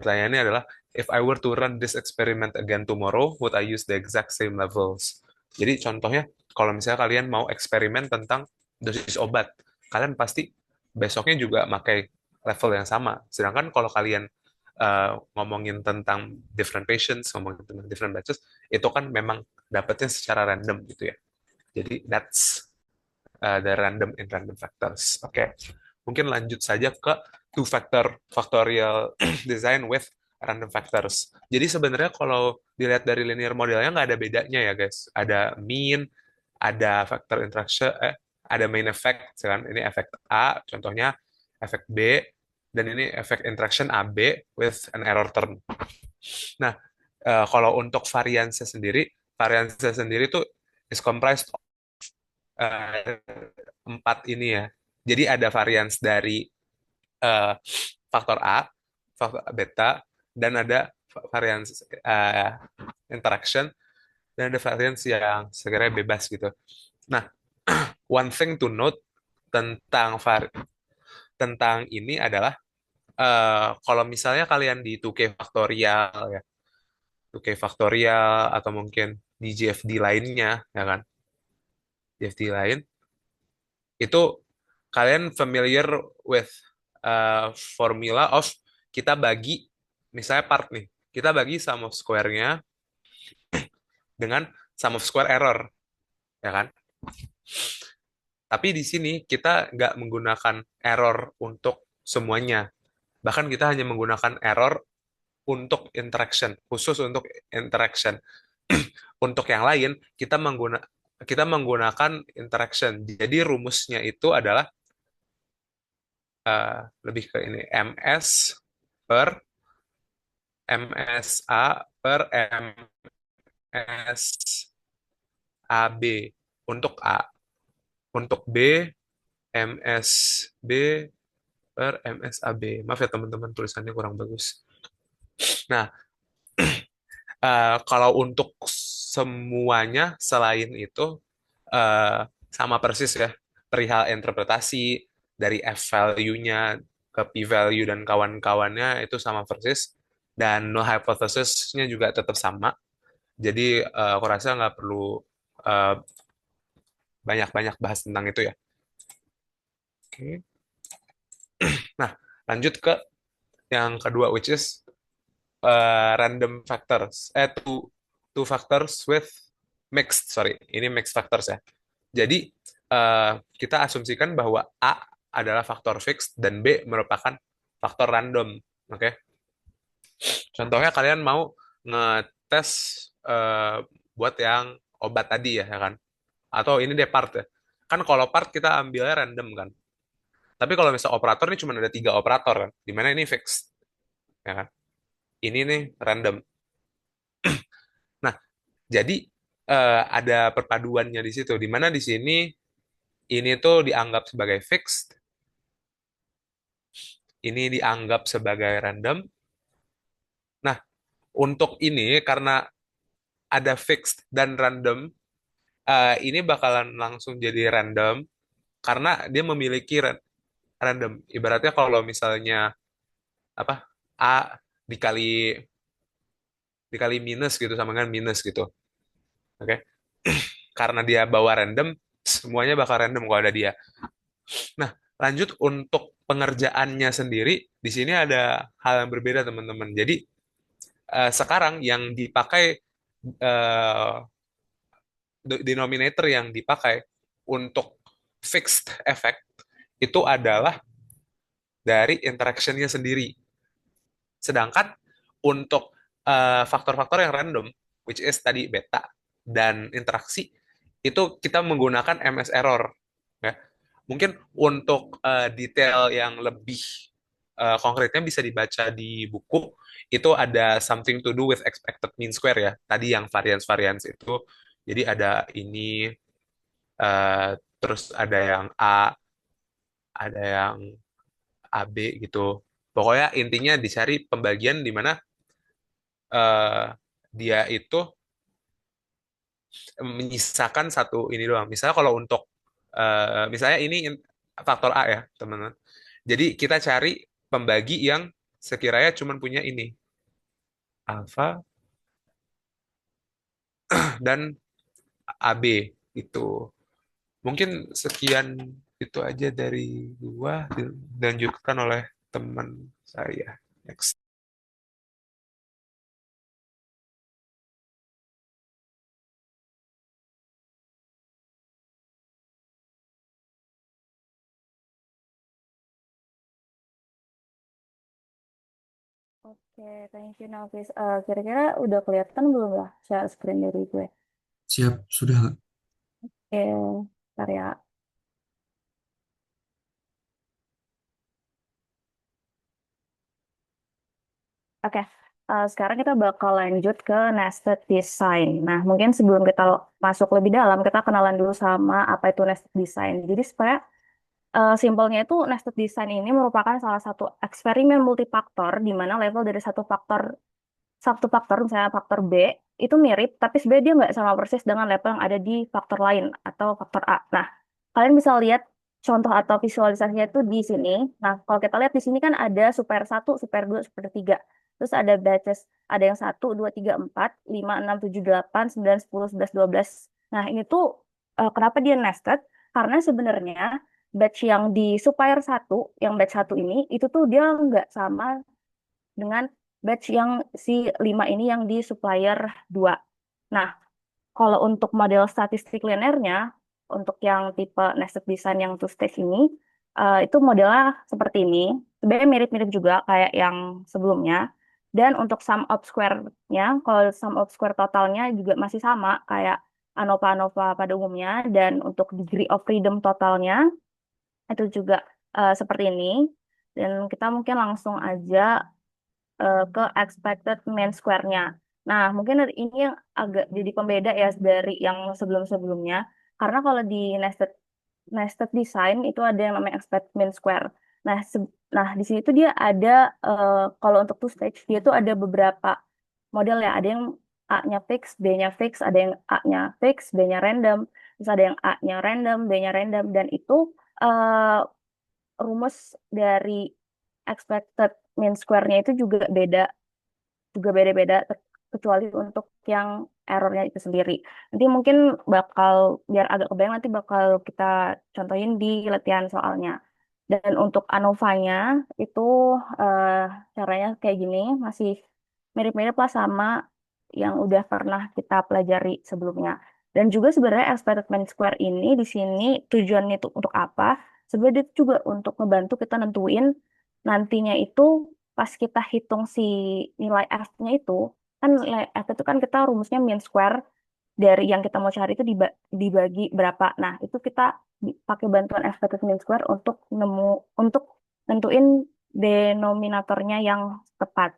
Pertanyaannya adalah, if I were to run this experiment again tomorrow, would I use the exact same levels? Jadi contohnya, kalau misalnya kalian mau eksperimen tentang dosis obat, kalian pasti besoknya juga pakai level yang sama. Sedangkan kalau kalian ngomongin tentang different patients, ngomongin tentang different batches, itu kan memang dapetnya secara random gitu ya. Jadi that's the random in random factors. Oke, mungkin lanjut saja ke two factorial design with random factors. Jadi sebenarnya kalau dilihat dari linear modelnya nggak ada bedanya ya guys. Ada mean, ada factor interaction, ada main effect, kan? Ini efek A, contohnya efek B, dan ini efek interaction AB with an error term. Nah, Kalau untuk variansnya sendiri tuh is comprised of eh, 4 ini ya. Jadi ada varians dari eh, faktor A, faktor beta, dan ada varians interaction, dan ada varians yang sebenarnya bebas gitu. Nah, one thing to note tentang tentang ini adalah kalau misalnya kalian di 2K faktorial ya, 2K faktorial atau mungkin di GFD lainnya ya kan, GFD lain itu kalian familiar with formula of kita bagi misalnya part nih, kita bagi sum of square-nya dengan sum of square error ya kan. Tapi di sini kita nggak menggunakan error untuk semuanya. Bahkan kita hanya menggunakan error untuk interaction, khusus untuk interaction. Untuk yang lain, kita menggunakan interaction. Jadi rumusnya itu adalah lebih ke ini, per MSA per MSAB untuk A. Untuk B, MSB per MSAB. Maaf ya teman-teman, tulisannya kurang bagus. Nah, kalau untuk semuanya selain itu sama persis ya, perihal interpretasi dari F value-nya ke P value dan kawan-kawannya itu sama persis, dan null hypothesis-nya juga tetap sama. Jadi aku rasa nggak perlu eh, banyak-banyak bahas tentang itu ya. Oke. Nah, lanjut ke yang kedua, which is random factors. Two factors with mixed, sorry, ini mixed factors ya. Jadi kita asumsikan bahwa A adalah faktor fixed dan B merupakan faktor random. Oke. Contohnya kalian mau ngetes buat yang obat tadi ya kan. Atau ini deh part ya. Kan kalau part kita ambilnya random kan. Tapi kalau misalnya operator ini cuma ada 3 operator kan. Dimana ini fixed. Ya kan. Ini nih random. Nah, jadi ada perpaduannya di situ. Dimana di sini ini tuh dianggap sebagai fixed, ini dianggap sebagai random. Nah, untuk ini karena ada fixed dan random, ini bakalan langsung jadi random karena dia memiliki random. Ibaratnya kalau misalnya apa A dikali dikali minus gitu sama dengan minus gitu. Oke. Karena dia bawa random, semuanya bakal random kalau ada dia. Nah, lanjut untuk pengerjaannya sendiri, di sini ada hal yang berbeda teman-teman. Jadi sekarang yang dipakai eh, denominator yang dipakai untuk fixed effect itu adalah dari interaction-nya sendiri. Sedangkan untuk faktor-faktor yang random, which is tadi beta dan interaksi, itu kita menggunakan MS error. Ya. Mungkin untuk detail yang lebih konkretnya bisa dibaca di buku, itu ada something to do with expected mean square ya. Tadi yang variance-variance itu, jadi ada ini, eh, terus ada yang A, ada yang AB gitu. Pokoknya intinya dicari pembagian di mana eh, dia itu menyisakan satu ini doang. Misalnya kalau untuk misalnya ini faktor A ya, teman-teman. Jadi kita cari pembagi yang sekiranya cuma punya ini, alfa dan AB itu. Mungkin sekian itu aja dari gua, dilanjutkan oleh teman saya. Next. Oke, thank you Nafis. Kira-kira udah kelihatan belum lah share screen dari gue? Siap, sudah nggak? Oke, ntar ya. Oke, sekarang kita bakal lanjut ke nested design. Nah, mungkin sebelum kita masuk lebih dalam, kita kenalan dulu sama apa itu nested design. Jadi supaya simpelnya itu nested design ini merupakan salah satu eksperimen multifaktor di mana level dari satu faktor misalnya faktor B itu mirip, tapi sebenarnya dia nggak sama persis dengan level yang ada di faktor lain atau faktor A. Nah, kalian bisa lihat contoh atau visualisasinya itu di sini. Nah, kalau kita lihat di sini kan ada super 1, super 2, super 3. Terus ada batches, ada yang 1, 2, 3, 4, 5, 6, 7, 8, 9, 10, 11, 12. Nah, ini tuh kenapa dia nested? Karena sebenarnya batch yang di supplier 1, yang batch 1 ini, itu tuh dia nggak sama dengan batch yang si 5 ini yang di supplier 2. Nah, kalau untuk model statistik linearnya, untuk yang tipe nested design yang two stage ini, itu modelnya seperti ini. Sebenarnya mirip-mirip juga kayak yang sebelumnya. Dan untuk sum of square-nya, kalau sum of square totalnya juga masih sama kayak ANOVA-ANOVA pada umumnya. Dan untuk degree of freedom totalnya, itu juga seperti ini. Dan kita mungkin langsung aja ke expected mean square-nya. Nah, mungkin ini yang agak jadi pembeda ya dari yang sebelum-sebelumnya. Karena kalau di nested design itu ada yang namanya expected mean square. Nah, nah di sini tuh dia ada kalau untuk two stage dia tuh ada beberapa model ya. Ada yang A-nya fix, B-nya fix, ada yang A-nya fix, B-nya random, terus ada yang A-nya random, B-nya random, dan itu eh, rumus dari expected mean square-nya itu juga beda-beda kecuali untuk yang errornya itu sendiri. Nanti mungkin bakal biar agak kebayang nanti bakal kita contohin di latihan soalnya. Dan untuk ANOVA-nya itu eh, caranya kayak gini, masih mirip-mirip lah sama yang udah pernah kita pelajari sebelumnya. Dan juga sebenarnya expected mean square ini di sini tujuannya itu untuk apa? Sebenarnya itu juga untuk ngebantu kita nentuin nantinya itu pas kita hitung si nilai F-nya itu, kan nilai F itu kan kita rumusnya mean square dari yang kita mau cari itu dibagi berapa. Nah, itu kita pakai bantuan expected mean square untuk nentuin denominatornya yang tepat.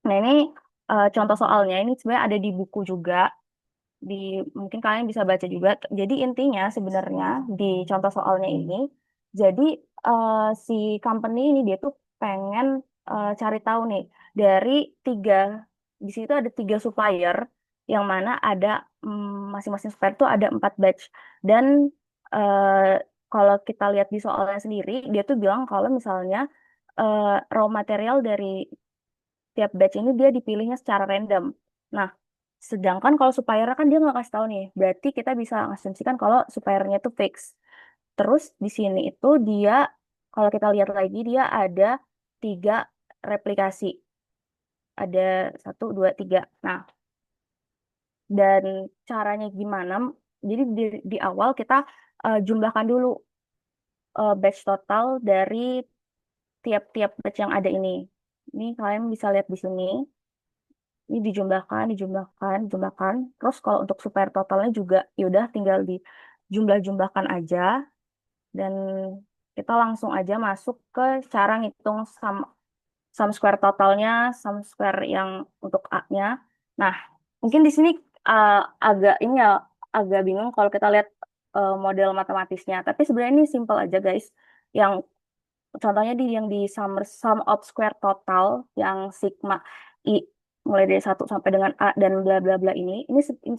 Nah, ini contoh soalnya ini sebenarnya ada di buku juga. Di mungkin kalian bisa baca juga. Jadi intinya sebenarnya di contoh soalnya ini, jadi eh, si company ini dia tuh pengen cari tahu nih dari tiga di situ ada tiga supplier yang mana ada masing-masing supplier tuh ada 4 batch dan eh, kalau kita lihat di soalnya sendiri dia tuh bilang kalau misalnya raw material dari tiap batch ini dia dipilihnya secara random. Nah, sedangkan kalau suppliernya kan dia nggak kasih tahu nih, berarti kita bisa asumsikan kalau suppliernya itu fix. Terus di sini itu dia, kalau kita lihat lagi dia ada 3 replikasi. Ada 1, 2, 3. Nah, dan caranya gimana? Jadi di awal kita jumlahkan dulu batch total dari tiap-tiap batch yang ada ini. Ini kalian bisa lihat di sini. Ini dijumlahkan, dijumlahkan, dijumlahkan. Terus kalau untuk supplier totalnya juga yaudah tinggal dijumlah-jumlahkan aja dan kita langsung aja masuk ke cara ngitung sum square totalnya, sum square yang untuk A-nya. Nah, mungkin di sini uh, agak ini ya agak bingung kalau kita lihat model matematisnya. Tapi sebenarnya ini simple aja guys. Yang contohnya yang di sum of square total yang sigma i mulai dari 1 sampai dengan A dan bla bla bla ini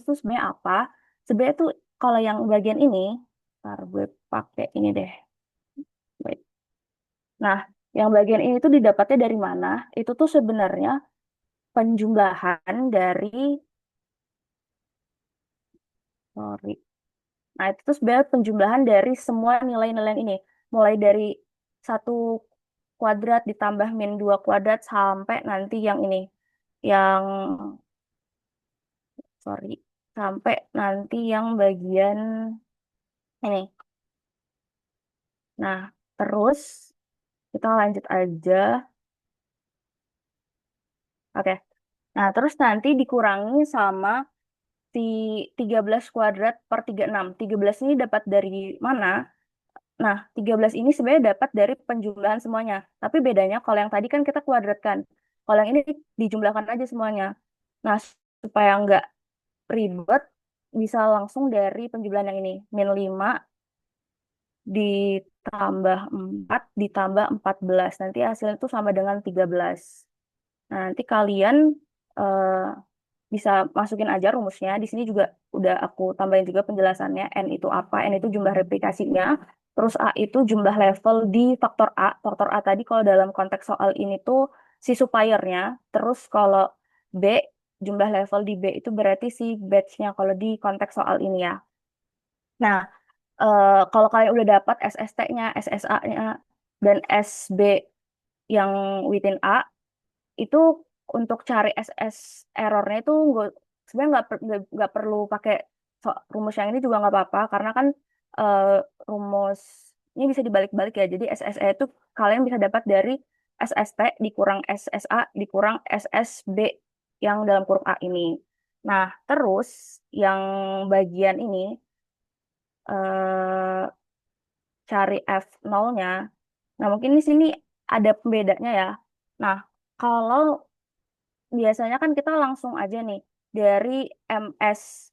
tuh sebenarnya apa? Sebenarnya tuh kalau yang bagian ini, ntar gue pakai ini deh. Wait. Nah, yang bagian ini tuh didapatnya dari mana? Itu tuh sebenarnya penjumlahan dari, sorry. Nah, itu tuh sebenarnya penjumlahan dari semua nilai-nilai ini. Mulai dari 1 kuadrat ditambah min 2 kuadrat sampai nanti yang ini. Yang, sorry. Sampai nanti yang bagian ini. Nah, terus kita lanjut aja. Oke. Nah, terus nanti dikurangi sama si 13 kuadrat per 36. 13 ini dapat dari mana? Nah, 13 ini sebenarnya dapat dari penjumlahan semuanya. Tapi bedanya kalau yang tadi kan kita kuadratkan. Kalau yang ini dijumlahkan aja semuanya. Nah, supaya nggak ribet, bisa langsung dari penjumlahan yang ini. Min 5 ditambah 4 ditambah 14. Nanti hasilnya itu sama dengan 13. Nah, nanti kalian eh, bisa masukin aja rumusnya. Di sini juga udah aku tambahin juga penjelasannya. N itu apa? N itu jumlah replikasinya. Terus A itu jumlah level di faktor A. Faktor A tadi kalau dalam konteks soal ini tuh si suppliernya. Terus kalau B, jumlah level di B itu berarti si batch-nya kalau di konteks soal ini ya. Nah, kalau kalian udah dapat SST-nya, SSA-nya, dan SB yang within A, itu untuk cari SS errornya itu sebenarnya nggak perlu pakai rumus yang ini juga nggak apa-apa karena kan eh, rumus ini bisa dibalik-balik ya. Jadi SSE itu kalian bisa dapat dari SST dikurang SSA dikurang SSB yang dalam kurung A ini. Nah, terus yang bagian ini eh, cari F0-nya. Nah, mungkin di sini ada pembedanya ya. Nah, kalau biasanya kan kita langsung aja nih dari MS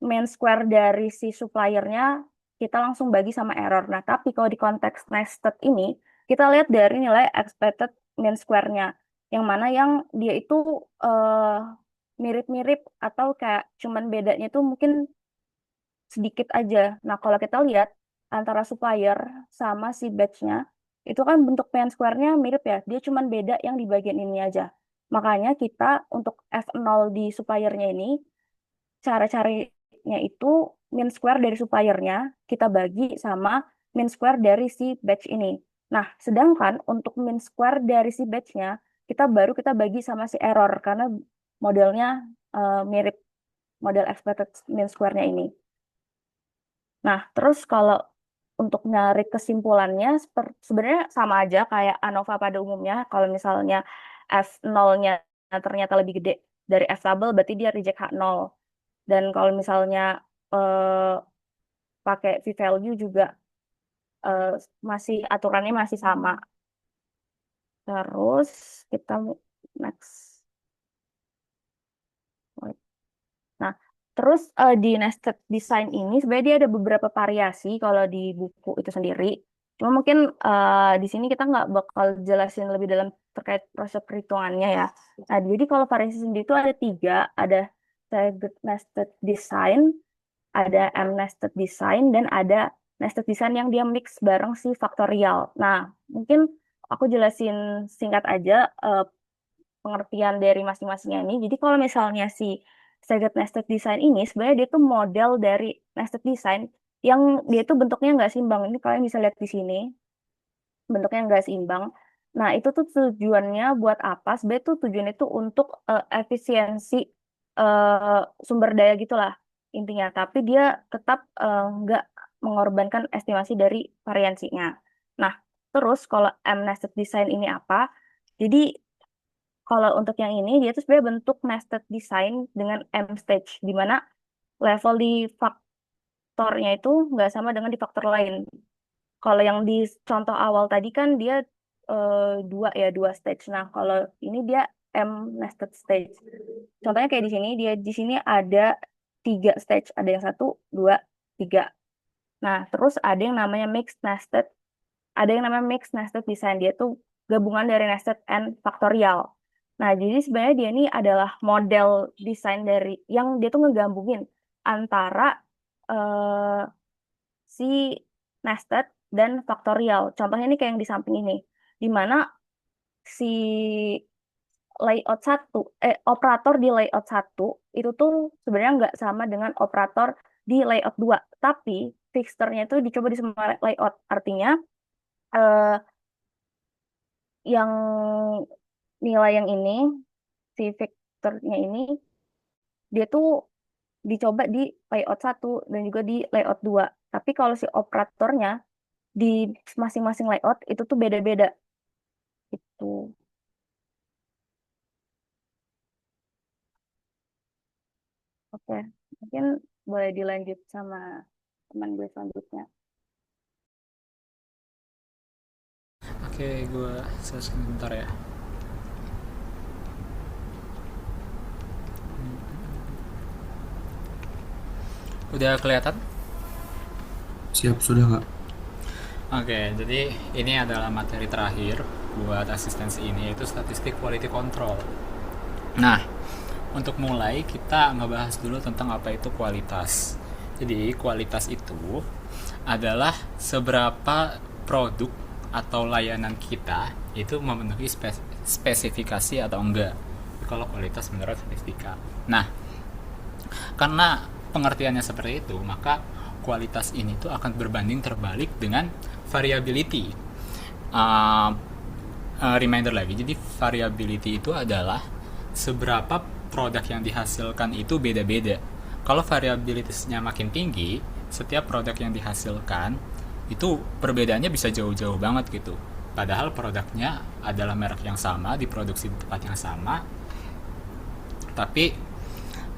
main square dari si suppliernya kita langsung bagi sama error. Nah, tapi kalau di konteks nested ini kita lihat dari nilai expected mean square-nya yang mana yang dia itu eh, mirip-mirip atau kayak cuman bedanya itu mungkin sedikit aja. Nah, kalau kita lihat antara supplier sama si batch-nya, itu kan bentuk mean square-nya mirip ya. Dia cuman beda yang di bagian ini aja. Makanya kita untuk F0 di suppliernya ini, cara carinya itu mean square dari suppliernya, kita bagi sama mean square dari si batch ini. Nah, sedangkan untuk mean square dari si batch-nya, kita bagi sama si error, karena modelnya mirip model expected mean square-nya ini. Nah, terus kalau untuk nyari kesimpulannya sebenarnya sama aja kayak ANOVA pada umumnya. Kalau misalnya F0-nya ternyata lebih gede dari F tabel, berarti dia reject H0. Dan kalau misalnya eh, pakai V-value juga eh, masih aturannya masih sama. Terus kita next. Nah, terus di nested design ini sebenarnya dia ada beberapa variasi kalau di buku itu sendiri. Cuma mungkin di sini kita nggak bakal jelasin lebih dalam terkait proses perhitungannya ya. Nah, jadi kalau variasi sendiri itu ada tiga, ada staggered nested design, ada M-nested design, dan ada nested design yang dia mix bareng si faktorial. Nah, mungkin aku jelasin singkat aja pengertian dari masing-masingnya ini. Jadi kalau misalnya si staggered nested design ini sebenarnya dia tuh model dari nested design yang dia tuh bentuknya nggak seimbang. Ini kalian bisa lihat di sini bentuknya nggak seimbang. Nah, itu tuh tujuannya buat apa? Sebenarnya tuh tujuannya itu untuk efisiensi sumber daya gitulah intinya. Tapi dia tetap nggak mengorbankan estimasi dari variansinya. Nah, terus kalau M-nested design ini apa? Jadi kalau untuk yang ini, dia tuh sebenarnya bentuk nested design dengan M stage, di mana level di faktornya itu nggak sama dengan di faktor lain. Kalau yang di contoh awal tadi kan dia eh, dua stage. Nah, kalau ini dia M nested stage. Contohnya kayak di sini, dia di sini ada tiga stage, ada yang satu, dua, tiga. Nah, terus ada yang namanya mixed nested, ada yang namanya mixed nested design. Dia tuh gabungan dari nested and factorial. Nah, jadi sebenarnya dia ini adalah model desain dari yang dia tuh ngegabungin antara eh, si nested dan factorial. Contohnya ini kayak yang di samping ini, di mana si layout satu, operator di layout satu itu tuh sebenarnya nggak sama dengan operator di layout dua, tapi fixturnya itu dicoba di semua layout. Artinya eh, yang nilai yang ini, si vektornya ini, dia tuh dicoba di layout satu dan juga di layout dua. Tapi kalau si operatornya di masing-masing layout itu tuh beda-beda. Itu. Oke, mungkin boleh dilanjut sama teman gue selanjutnya. Oke, gue sebentar ya. Udah kelihatan? Siap, sudah Kak. Oke, jadi ini adalah materi terakhir buat asistensi ini, yaitu statistik quality control. Nah, untuk mulai kita ngebahas dulu tentang apa itu kualitas. Jadi kualitas itu adalah seberapa produk atau layanan kita itu memenuhi spesifikasi atau enggak. Kalau kualitas menurut statistika. Nah, karena pengertiannya seperti itu, maka kualitas ini tuh akan berbanding terbalik dengan variability. Uh, Reminder lagi, jadi variability itu adalah seberapa produk yang dihasilkan itu beda-beda. Kalau variabilitasnya makin tinggi, setiap produk yang dihasilkan itu perbedaannya bisa jauh-jauh banget gitu. Padahal produknya adalah merek yang sama, diproduksi di tempat yang sama, tapi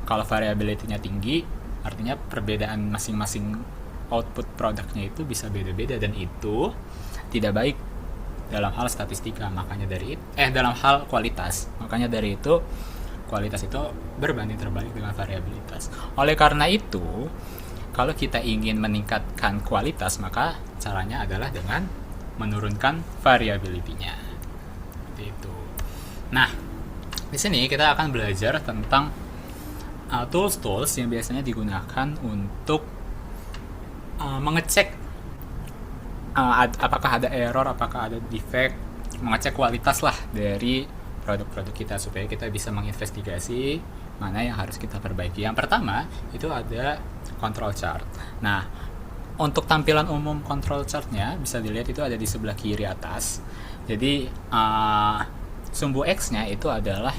kalau variability-nya tinggi, artinya perbedaan masing-masing output produknya itu bisa beda-beda, dan itu tidak baik dalam hal statistika. Makanya dari dalam hal kualitas. Makanya dari itu kualitas itu berbanding terbalik dengan variabilitas. Oleh karena itu, kalau kita ingin meningkatkan kualitas, maka caranya adalah dengan menurunkan variability-nya. Seperti itu. Nah, di sini kita akan belajar tentang tools-tools yang biasanya digunakan untuk mengecek apakah ada error, apakah ada defect, mengecek kualitas lah dari produk-produk kita supaya kita bisa menginvestigasi mana yang harus kita perbaiki. Yang pertama itu ada control chart. Nah, untuk tampilan umum control chartnya bisa dilihat itu ada di sebelah kiri atas. Jadi sumbu X-nya itu adalah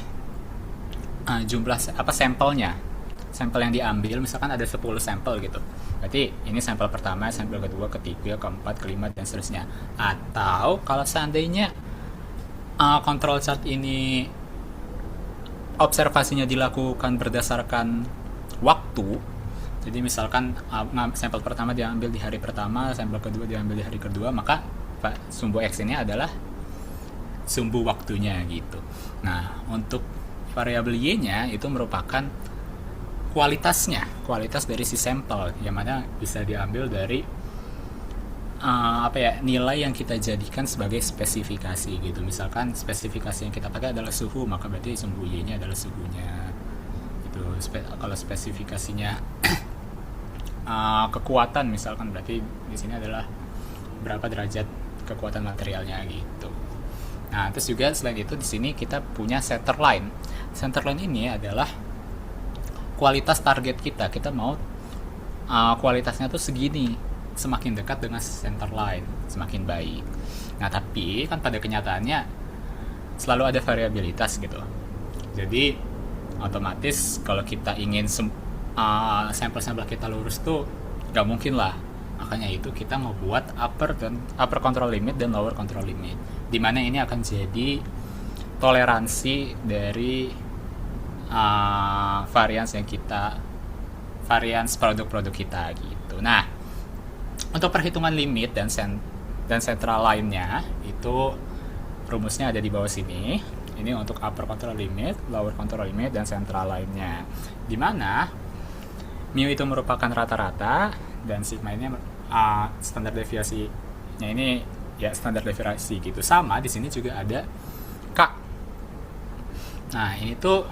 jumlah sampelnya, sampel yang diambil. Misalkan ada 10 sampel gitu, berarti ini sampel pertama, sampel kedua, ketiga, keempat, kelima, dan seterusnya. Atau kalau seandainya control chart ini observasinya dilakukan berdasarkan waktu, jadi misalkan sampel pertama diambil di hari pertama, sampel kedua diambil di hari kedua, maka sumbu X ini adalah sumbu waktunya gitu. Nah, untuk variabel Y-nya itu merupakan kualitasnya, kualitas dari si sampel, yang mana bisa diambil dari nilai yang kita jadikan sebagai spesifikasi gitu. Misalkan spesifikasi yang kita pakai adalah suhu, maka berarti sumbu Y-nya adalah suhunya gitu. Kalau spesifikasinya kekuatan misalkan, berarti di sini adalah berapa derajat kekuatan materialnya gitu. Nah, terus juga selain itu di sini kita punya center line. Center line ini adalah kualitas target kita. Kita mau kualitasnya tuh segini, semakin dekat dengan center line semakin baik. Nah, tapi kan pada kenyataannya selalu ada variabilitas gitu. Jadi otomatis kalau kita ingin sampel-sampel kita lurus tuh gak mungkin lah. Makanya itu kita ngebuat upper control limit dan lower control limit, dimana ini akan jadi toleransi dari varians produk-produk kita gitu. Nah, untuk perhitungan limit dan central line-nya itu rumusnya ada di bawah sini. Ini untuk upper control limit, lower control limit, dan central line-nya, dimana mu itu merupakan rata-rata dan sigma ini standar deviasinya ini ya standar deviasi gitu. Sama di sini juga ada K. Nah, ini tuh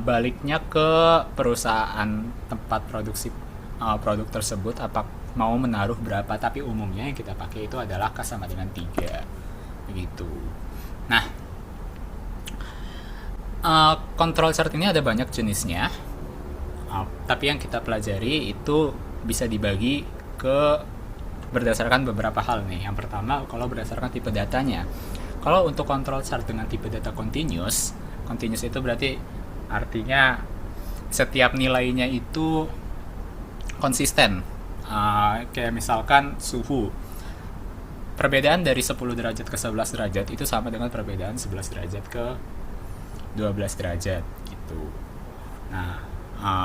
baliknya ke perusahaan tempat produksi produk tersebut apa mau menaruh berapa, tapi umumnya yang kita pakai itu adalah K sama dengan 3 begitu. Nah, control chart ini ada banyak jenisnya, tapi yang kita pelajari itu bisa dibagi ke berdasarkan beberapa hal nih. Yang pertama, kalau berdasarkan tipe datanya. Kalau untuk control chart dengan tipe data continuous itu berarti artinya setiap nilainya itu konsisten. Kayak misalkan suhu, perbedaan dari 10 derajat ke 11 derajat itu sama dengan perbedaan 11 derajat ke 12 derajat gitu. Nah,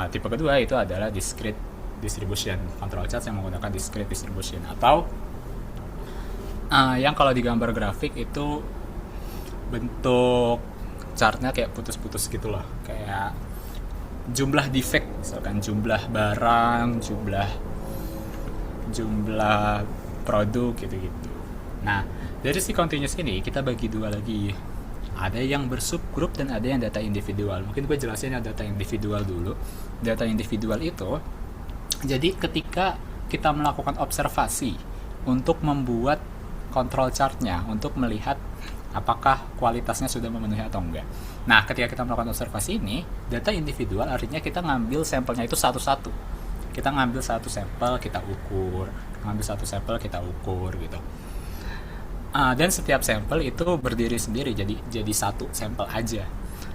tipe kedua itu adalah discrete distribution, control chart yang menggunakan discrete distribution, atau yang kalau di gambar grafik itu bentuk chartnya kayak putus-putus gitu loh, kayak jumlah defect misalkan jumlah barang, jumlah jumlah produk gitu-gitu. Nah, dari si continuous ini kita bagi dua lagi. Ada yang bersubgrup dan ada yang data individual. Mungkin gue jelasin yang data individual dulu. Data individual itu, jadi ketika kita melakukan observasi untuk membuat control chartnya, untuk melihat apakah kualitasnya sudah memenuhi atau enggak. Nah, ketika kita melakukan observasi ini, data individual artinya kita ngambil sampelnya itu satu-satu. Kita ngambil satu sampel, kita ukur, ngambil satu sampel, kita ukur gitu. Dan setiap sampel itu berdiri sendiri, jadi satu sampel aja.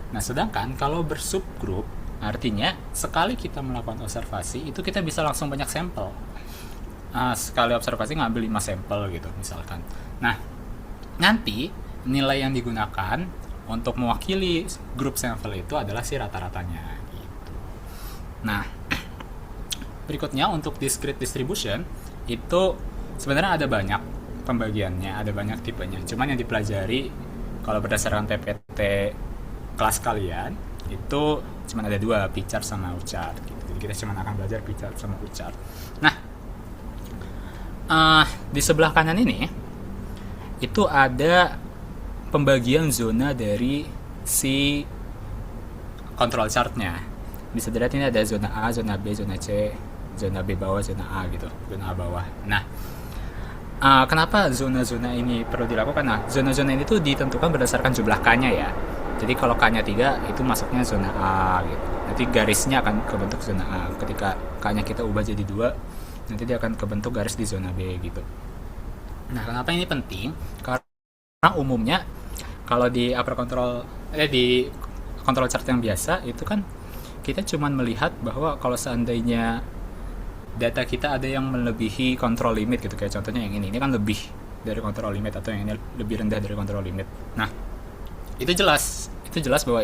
Nah, sedangkan kalau bersubgrup, artinya sekali kita melakukan observasi itu kita bisa langsung banyak sampel. Sekali observasi ngambil 5 sampel gitu misalkan. Nah, nanti nilai yang digunakan untuk mewakili grup sampel itu adalah si rata-ratanya gitu. Nah, berikutnya untuk discrete distribution itu sebenarnya ada banyak pembagiannya, ada banyak tipenya. Cuman yang dipelajari kalau berdasarkan PPT kelas kalian itu cuman ada 2, P-chart sama U-chart gitu. Jadi kita cuma akan belajar P-chart sama U-chart. Nah, di sebelah kanan ini itu ada pembagian zona dari si control chartnya. Bisa dilihat ini ada zona A, zona B, zona C, zona B bawah, zona A gitu, zona A bawah. Nah, kenapa zona-zona ini perlu dilakukan? Nah, zona-zona ini tuh ditentukan berdasarkan jumlah K-nya ya. Jadi kalau K-nya 3 itu masuknya zona A gitu. Nanti garisnya akan kebentuk zona A. Ketika K-nya kita ubah jadi 2, nanti dia akan kebentuk garis di zona B gitu. Nah, kenapa ini penting? Karena umumnya kalau di upper control di control chart yang biasa itu kan kita cuman melihat bahwa kalau seandainya data kita ada yang melebihi control limit gitu, kayak contohnya yang ini kan lebih dari control limit atau yang ini lebih rendah dari control limit. Nah, itu jelas bahwa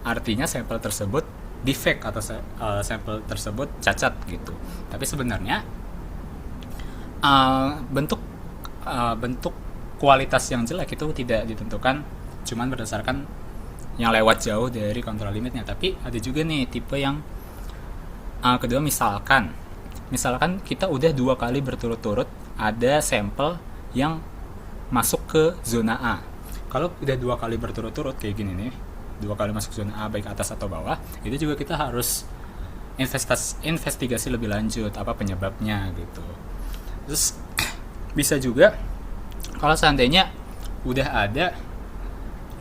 artinya sampel tersebut defect atau sampel tersebut cacat gitu. Tapi sebenarnya bentuk kualitas yang jelek itu tidak ditentukan cuman berdasarkan yang lewat jauh dari kontrol limitnya, tapi ada juga nih tipe yang kedua, misalkan kita udah 2 kali berturut-turut ada sampel yang masuk ke zona A. Kalau udah 2 kali berturut-turut kayak gini nih, 2 kali masuk zona A baik atas atau bawah, itu juga kita harus investigasi lebih lanjut apa penyebabnya gitu. Terus bisa juga kalau seandainya udah ada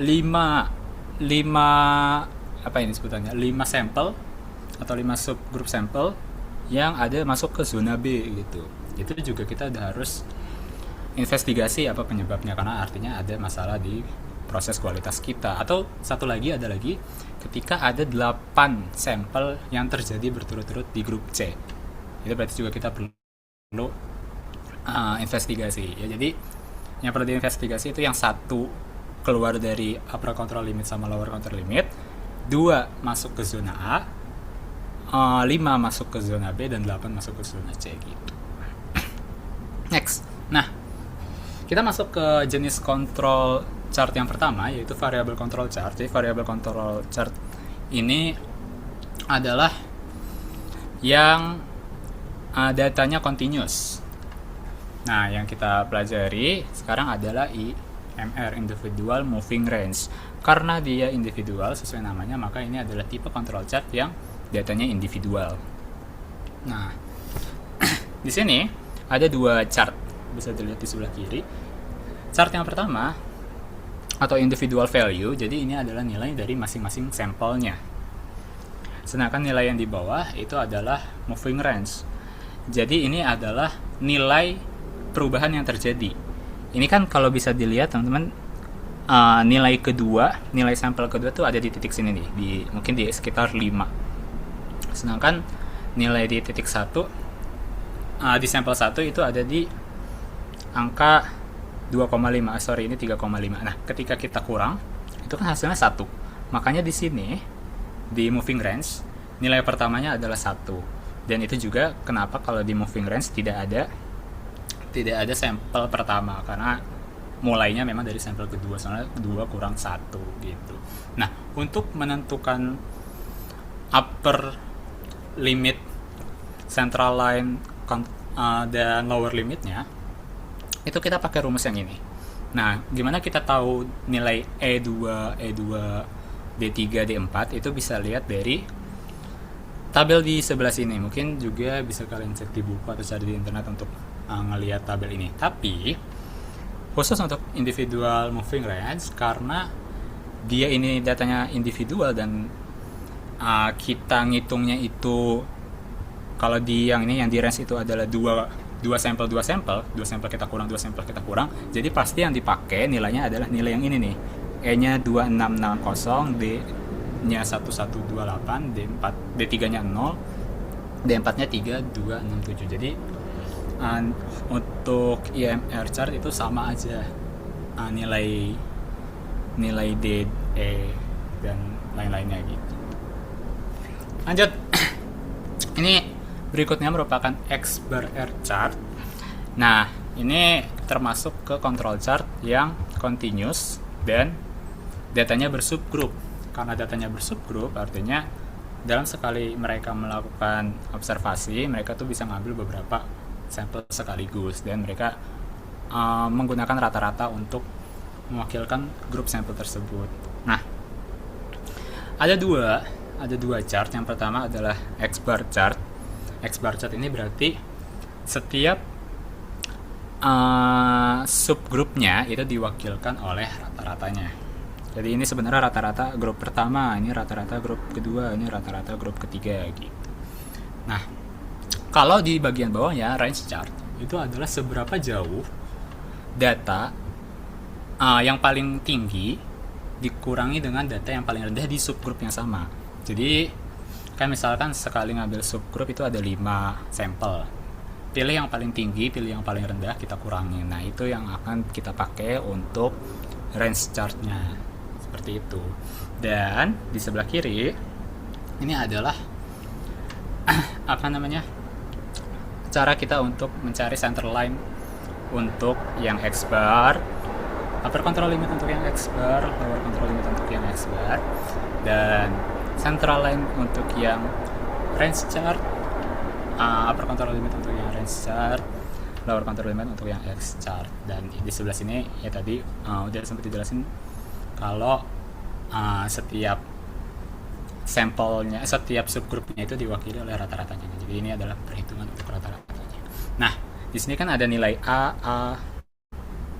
5 apa ini sebutannya, 5 sampel atau 5 subgroup sampel yang ada masuk ke zona B gitu. Itu juga kita udah harus investigasi apa penyebabnya, karena artinya ada masalah di proses kualitas kita. Atau satu lagi, ada lagi ketika ada 8 sampel yang terjadi berturut-turut di grup C. Itu berarti juga kita perlu investigasi ya. Jadi yang perlu diinvestigasi itu yang 1 keluar dari upper control limit sama lower control limit, 2 masuk ke zona A, 5 masuk ke zona B, dan 8 masuk ke zona C gitu. Next. Nah, kita masuk ke jenis control chart yang pertama, yaitu variable control chart. Jadi variable control chart ini adalah yang datanya continuous. Nah, yang kita pelajari sekarang adalah IMR, Individual Moving Range. Karena dia individual sesuai namanya, maka ini adalah tipe control chart yang datanya individual. Nah, di sini ada 2 chart, bisa dilihat di sebelah kiri. Chart yang pertama atau individual value, jadi ini adalah nilai dari masing-masing sampelnya. Sedangkan nilai yang di bawah itu adalah moving range. Jadi ini adalah nilai perubahan yang terjadi. Ini kan kalau bisa dilihat teman-teman, nilai sampel kedua tuh ada di titik sini nih, mungkin di sekitar 5. Sedangkan nilai di titik 1 di sampel 1 itu ada di angka 2,5. Ini 3,5. Nah, ketika kita kurang, itu kan hasilnya 1. Makanya di sini di moving range nilai pertamanya adalah 1. Dan itu juga kenapa kalau di moving range tidak ada sampel pertama, karena mulainya memang dari sampel kedua, soalnya 2 kurang 1 gitu. Nah, untuk menentukan upper limit central line dan lower limitnya, itu kita pakai rumus yang ini. Nah, gimana kita tahu nilai E2, D3, D4? Itu bisa lihat dari tabel di sebelah sini. Mungkin juga bisa kalian cek di buku atau cari di internet untuk ngelihat tabel ini. Tapi khusus untuk individual moving range, karena dia ini datanya individual dan kita ngitungnya itu, kalau di yang ini, yang di range itu adalah dua sampel kita kurang, jadi pasti yang dipakai nilainya adalah nilai yang ini nih, E nya 2660, D nya 1128, D3 nya 0, D4 nya 3267. Jadi untuk IMR chart itu sama aja, nilai D, E dan lain-lainnya gitu. Lanjut. Ini berikutnya merupakan X bar R chart. Nah, ini termasuk ke control chart yang continuous dan datanya bersubgroup. Karena datanya bersubgroup, artinya dalam sekali mereka melakukan observasi, mereka tuh bisa ngambil beberapa sampel sekaligus, dan mereka menggunakan rata-rata untuk mewakilkan grup sampel tersebut. Nah, ada dua chart. Yang pertama adalah X bar chart. X bar chart ini berarti setiap subgrupnya itu diwakilkan oleh rata-ratanya. Jadi ini sebenarnya rata-rata grup pertama, ini rata-rata grup kedua, ini rata-rata grup ketiga gitu. Nah, kalau di bagian bawahnya range chart itu adalah seberapa jauh data yang paling tinggi dikurangi dengan data yang paling rendah di subgroup yang sama. Jadi kan misalkan sekali ngambil subgroup itu ada 5 sampel, pilih yang paling tinggi, pilih yang paling rendah, kita kurangi. Nah, itu yang akan kita pakai untuk range chartnya, seperti itu. Dan di sebelah kiri ini adalah cara kita untuk mencari center line untuk yang X bar, upper control limit untuk yang X bar, lower control limit untuk yang X bar, dan central line untuk yang range chart, upper control limit untuk yang range chart, lower control limit untuk yang X chart. Dan di sebelah sini ya tadi udah sempat dijelasin kalau setiap sampelnya, setiap subgrupnya itu diwakili oleh rata-ratanya. Jadi ini adalah perhitungan untuk rata-ratanya. Nah, di sini kan ada nilai A,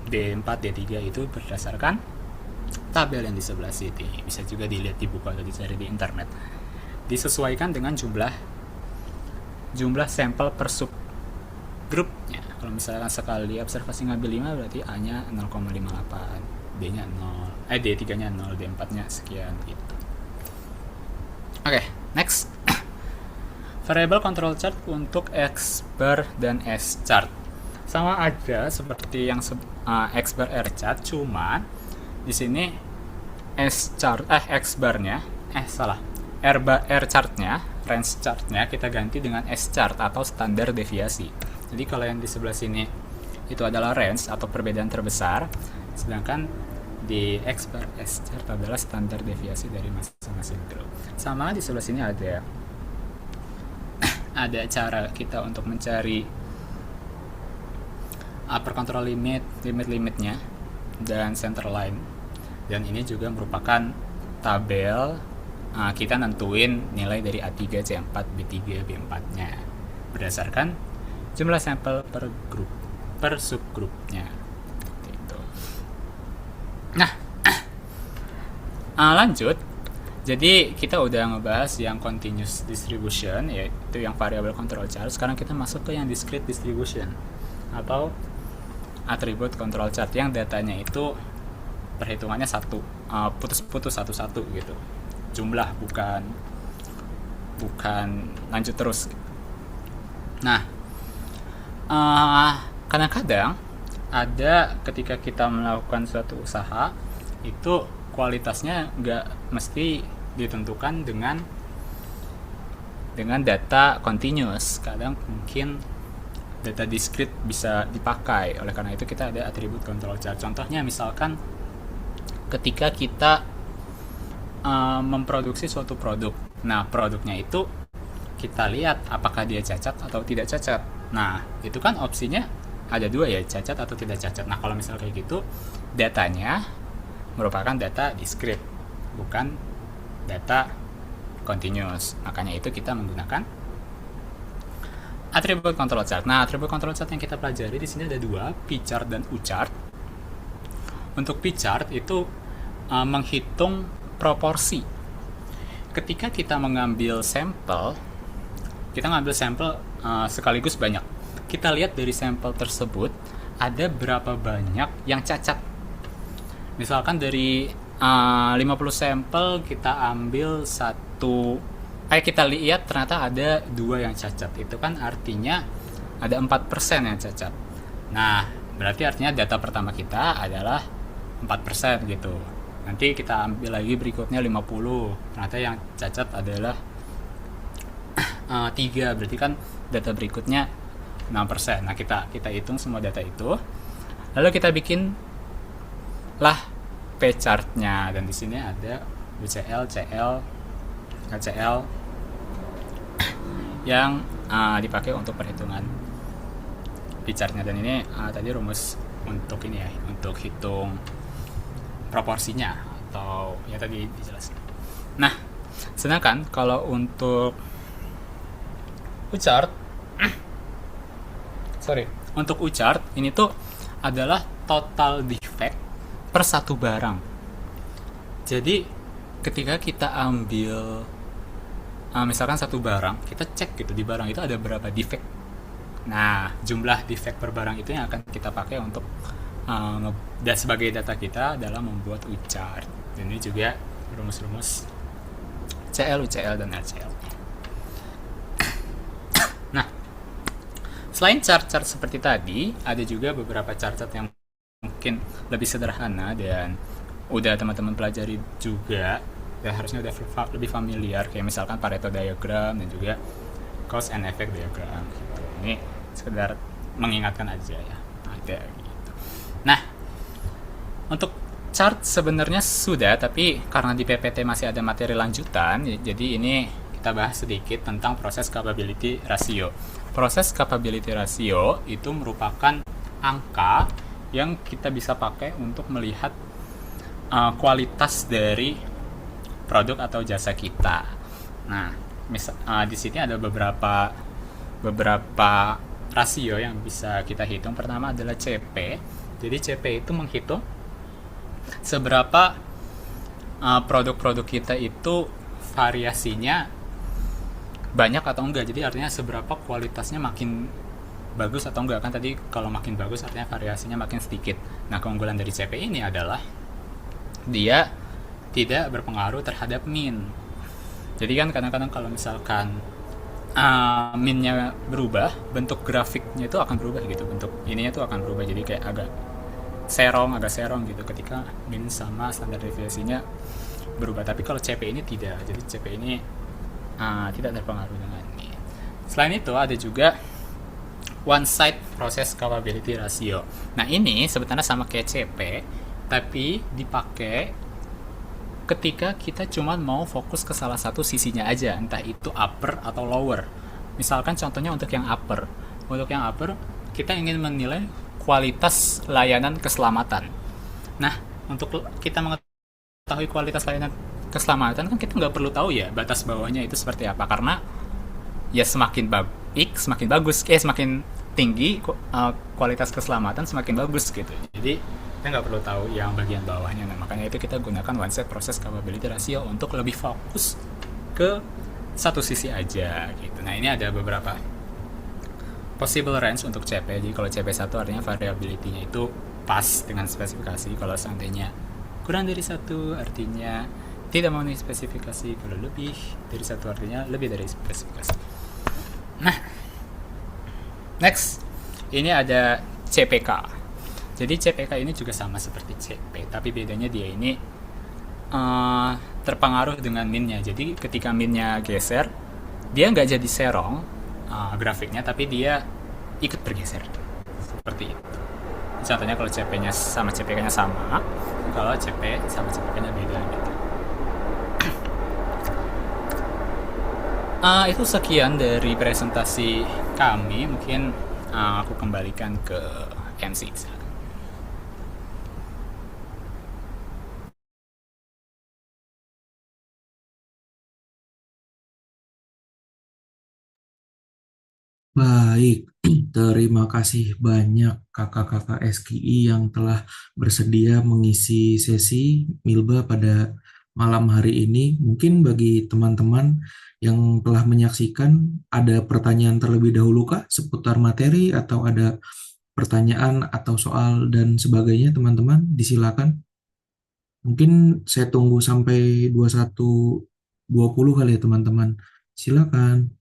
D4, D3 itu berdasarkan tabel yang di sebelah sini. Bisa juga dilihat di buku atau dicari di internet. Disesuaikan dengan jumlah sampel per subgrupnya. Kalau misalkan sekali observasi ngambil 5, berarti A-nya 0,58, D-nya 0, D3-nya 0, D4-nya sekian gitu. Oke, next. Variable control chart untuk X bar dan S chart. Sama aja seperti yang X bar R chart, cuma di sini X barnya R chartnya, range chartnya kita ganti dengan S chart atau standar deviasi. Jadi kalau yang di sebelah sini itu adalah range atau perbedaan terbesar, sedangkan di X bar S chart adalah standar deviasi dari masing-masing grup. Sama di sebelah sini ada cara kita untuk mencari upper control limitnya dan center line. Dan ini juga merupakan tabel kita nentuin nilai dari A3, C4, B3, B4 nya berdasarkan jumlah sampel per grup, per subgrupnya gitu. Nah, lanjut. Jadi kita udah ngebahas yang continuous distribution, yaitu yang variable control chart. Sekarang kita masuk ke yang discrete distribution atau attribute control chart, yang datanya itu perhitungannya putus-putus satu-satu gitu, jumlah, bukan lanjut terus. Nah, kadang-kadang ada ketika kita melakukan suatu usaha itu kualitasnya nggak mesti ditentukan dengan data continuous. Kadang mungkin data discrete bisa dipakai. Oleh karena itu kita ada attribute control chart. Contohnya misalkan ketika kita memproduksi suatu produk. Nah, produknya itu kita lihat apakah dia cacat atau tidak cacat. Nah, itu kan opsinya ada dua ya, cacat atau tidak cacat. Nah, kalau misalnya kayak gitu, datanya merupakan data discrete, bukan data continuous. Makanya itu kita menggunakan attribute control chart. Nah, attribute control chart yang kita pelajari di sini ada dua, p-chart dan u-chart. Untuk p-chart itu menghitung proporsi. Ketika kita mengambil sampel, kita ngambil sampel sekaligus banyak. Kita lihat dari sampel tersebut ada berapa banyak yang cacat. Misalkan dari 50 sampel kita ambil kita lihat ternyata ada 2 yang cacat. Itu kan artinya ada 4% yang cacat. Nah, berarti artinya data pertama kita adalah 4% gitu. Nanti kita ambil lagi berikutnya 50. Ternyata yang cacat adalah 3. Berarti kan data berikutnya 6%. Nah, kita hitung semua data itu. Lalu kita bikin lah p-chartnya, dan di sini ada UCL, CL, KCL yang dipakai untuk perhitungan p-chartnya. Dan ini tadi rumus untuk ini ya, untuk hitung proporsinya atau ya tadi dijelaskan. Nah, sedangkan kalau untuk U-chart untuk U-chart ini tuh adalah total defect per satu barang. Jadi ketika kita ambil misalkan satu barang, kita cek gitu di barang itu ada berapa defect. Nah, jumlah defect per barang itu yang akan kita pakai untuk dan sebagai data kita dalam membuat U-chart. Dan ini juga rumus-rumus CL, UCL, dan LCL. Nah, selain chart-chart seperti tadi, ada juga beberapa chart-chart yang mungkin lebih sederhana dan udah teman-teman pelajari juga, dan harusnya udah lebih familiar, kayak misalkan Pareto diagram dan juga cause and effect diagram gitu. Ini sekedar mengingatkan aja ya, ada gitu. Nah, untuk chart sebenarnya sudah, tapi karena di PPT masih ada materi lanjutan, jadi ini kita bahas sedikit tentang proses capability ratio. Proses capability ratio itu merupakan angka yang kita bisa pakai untuk melihat kualitas dari produk atau jasa kita. Nah, di sini ada beberapa rasio yang bisa kita hitung. Pertama adalah CP. Jadi CP itu menghitung seberapa produk-produk kita itu variasinya banyak atau enggak. Jadi artinya seberapa kualitasnya makin bagus atau enggak. Kan tadi kalau makin bagus artinya variasinya makin sedikit. Nah, keunggulan dari CP ini adalah dia tidak berpengaruh terhadap min. Jadi kan kadang-kadang kalau misalkan minnya berubah, bentuk grafiknya itu akan berubah gitu, bentuk ininya tuh akan berubah, jadi kayak agak serong gitu ketika min sama standar deviasinya berubah. Tapi kalau CP ini tidak, jadi CP ini tidak terpengaruh dengan min. Selain itu ada juga one side process capability ratio. Nah, ini sebenarnya sama kayak CP, tapi dipakai ketika kita cuma mau fokus ke salah satu sisinya aja, entah itu upper atau lower. Misalkan contohnya untuk yang upper. Untuk yang upper, kita ingin menilai kualitas layanan keselamatan. Nah, untuk kita mengetahui kualitas layanan keselamatan, kan kita nggak perlu tahu ya batas bawahnya itu seperti apa. Karena ya semakin bagus, semakin tinggi kualitas keselamatan semakin bagus gitu. Jadi kita nggak perlu tahu yang bagian bawahnya. Nah, makanya itu kita gunakan one set process capability ratio untuk lebih fokus ke satu sisi aja gitu. Nah, ini ada beberapa possible range untuk CP. Jadi kalau CP1 artinya variability-nya itu pas dengan spesifikasi. Kalau seandainya kurang dari 1 artinya tidak memenuhi spesifikasi. Kalau lebih dari 1 artinya lebih dari spesifikasi. Nah, next ini ada CPK. Jadi CPK ini juga sama seperti CP, tapi bedanya dia ini terpengaruh dengan minnya. Jadi ketika minnya geser, dia nggak jadi serong grafiknya, tapi dia ikut bergeser seperti itu. Contohnya kalau CP-nya sama CPK-nya sama, kalau CP sama CPK-nya beda gitu. Itu sekian dari presentasi kami. Mungkin aku kembalikan ke MC. Baik, terima kasih banyak kakak-kakak SKI yang telah bersedia mengisi sesi Milba pada malam hari ini. Mungkin bagi teman-teman yang telah menyaksikan, ada pertanyaan terlebih dahulu kah seputar materi atau ada pertanyaan atau soal dan sebagainya, teman-teman? Disilakan. Mungkin saya tunggu sampai 21.20 kali ya, teman-teman. Silakan.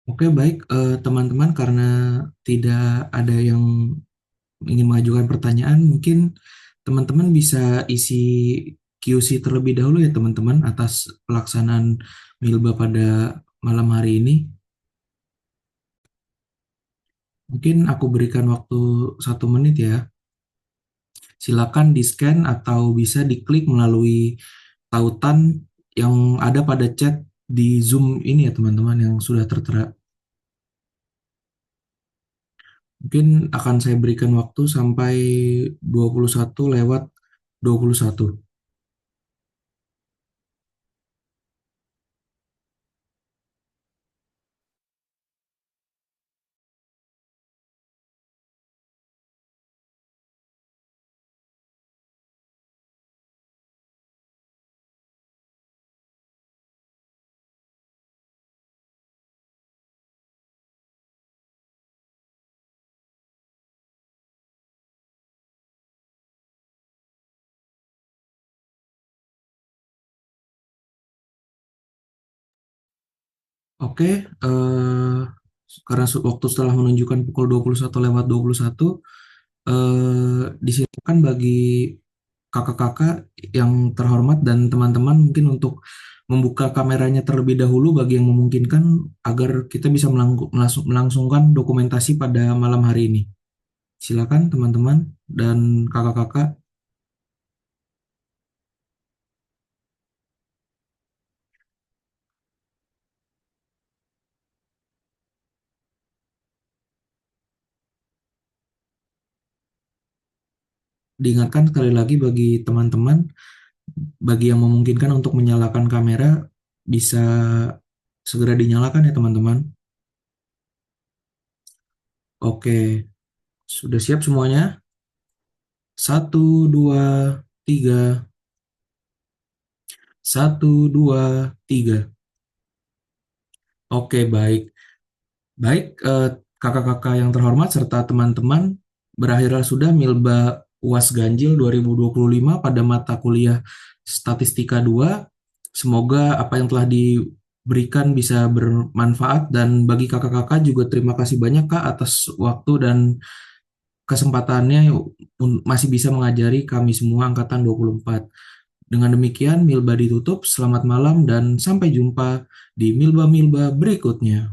Oke, baik teman-teman, karena tidak ada yang ingin mengajukan pertanyaan, mungkin teman-teman bisa isi QC terlebih dahulu ya teman-teman atas pelaksanaan Milba pada malam hari ini. Mungkin aku berikan waktu 1 menit ya. Silakan di-scan atau bisa diklik melalui tautan yang ada pada chat di Zoom ini ya teman-teman yang sudah tertera. Mungkin akan saya berikan waktu sampai 21:21. Oke, karena waktu setelah menunjukkan pukul 21:21, disilakan bagi kakak-kakak yang terhormat dan teman-teman mungkin untuk membuka kameranya terlebih dahulu bagi yang memungkinkan agar kita bisa melangsungkan dokumentasi pada malam hari ini. Silakan teman-teman dan kakak-kakak. Diingatkan sekali lagi bagi teman-teman, bagi yang memungkinkan untuk menyalakan kamera, bisa segera dinyalakan ya teman-teman. Oke, sudah siap semuanya? Satu, dua, tiga. Satu, dua, tiga. Oke, baik. Baik, kakak-kakak yang terhormat serta teman-teman, berakhirlah sudah Milba UAS Ganjil 2025 pada mata kuliah Statistika 2. Semoga apa yang telah diberikan bisa bermanfaat, dan bagi kakak-kakak juga terima kasih banyak Kak atas waktu dan kesempatannya masih bisa mengajari kami semua angkatan 24. Dengan demikian Milba ditutup. Selamat malam dan sampai jumpa di Milba-Milba berikutnya.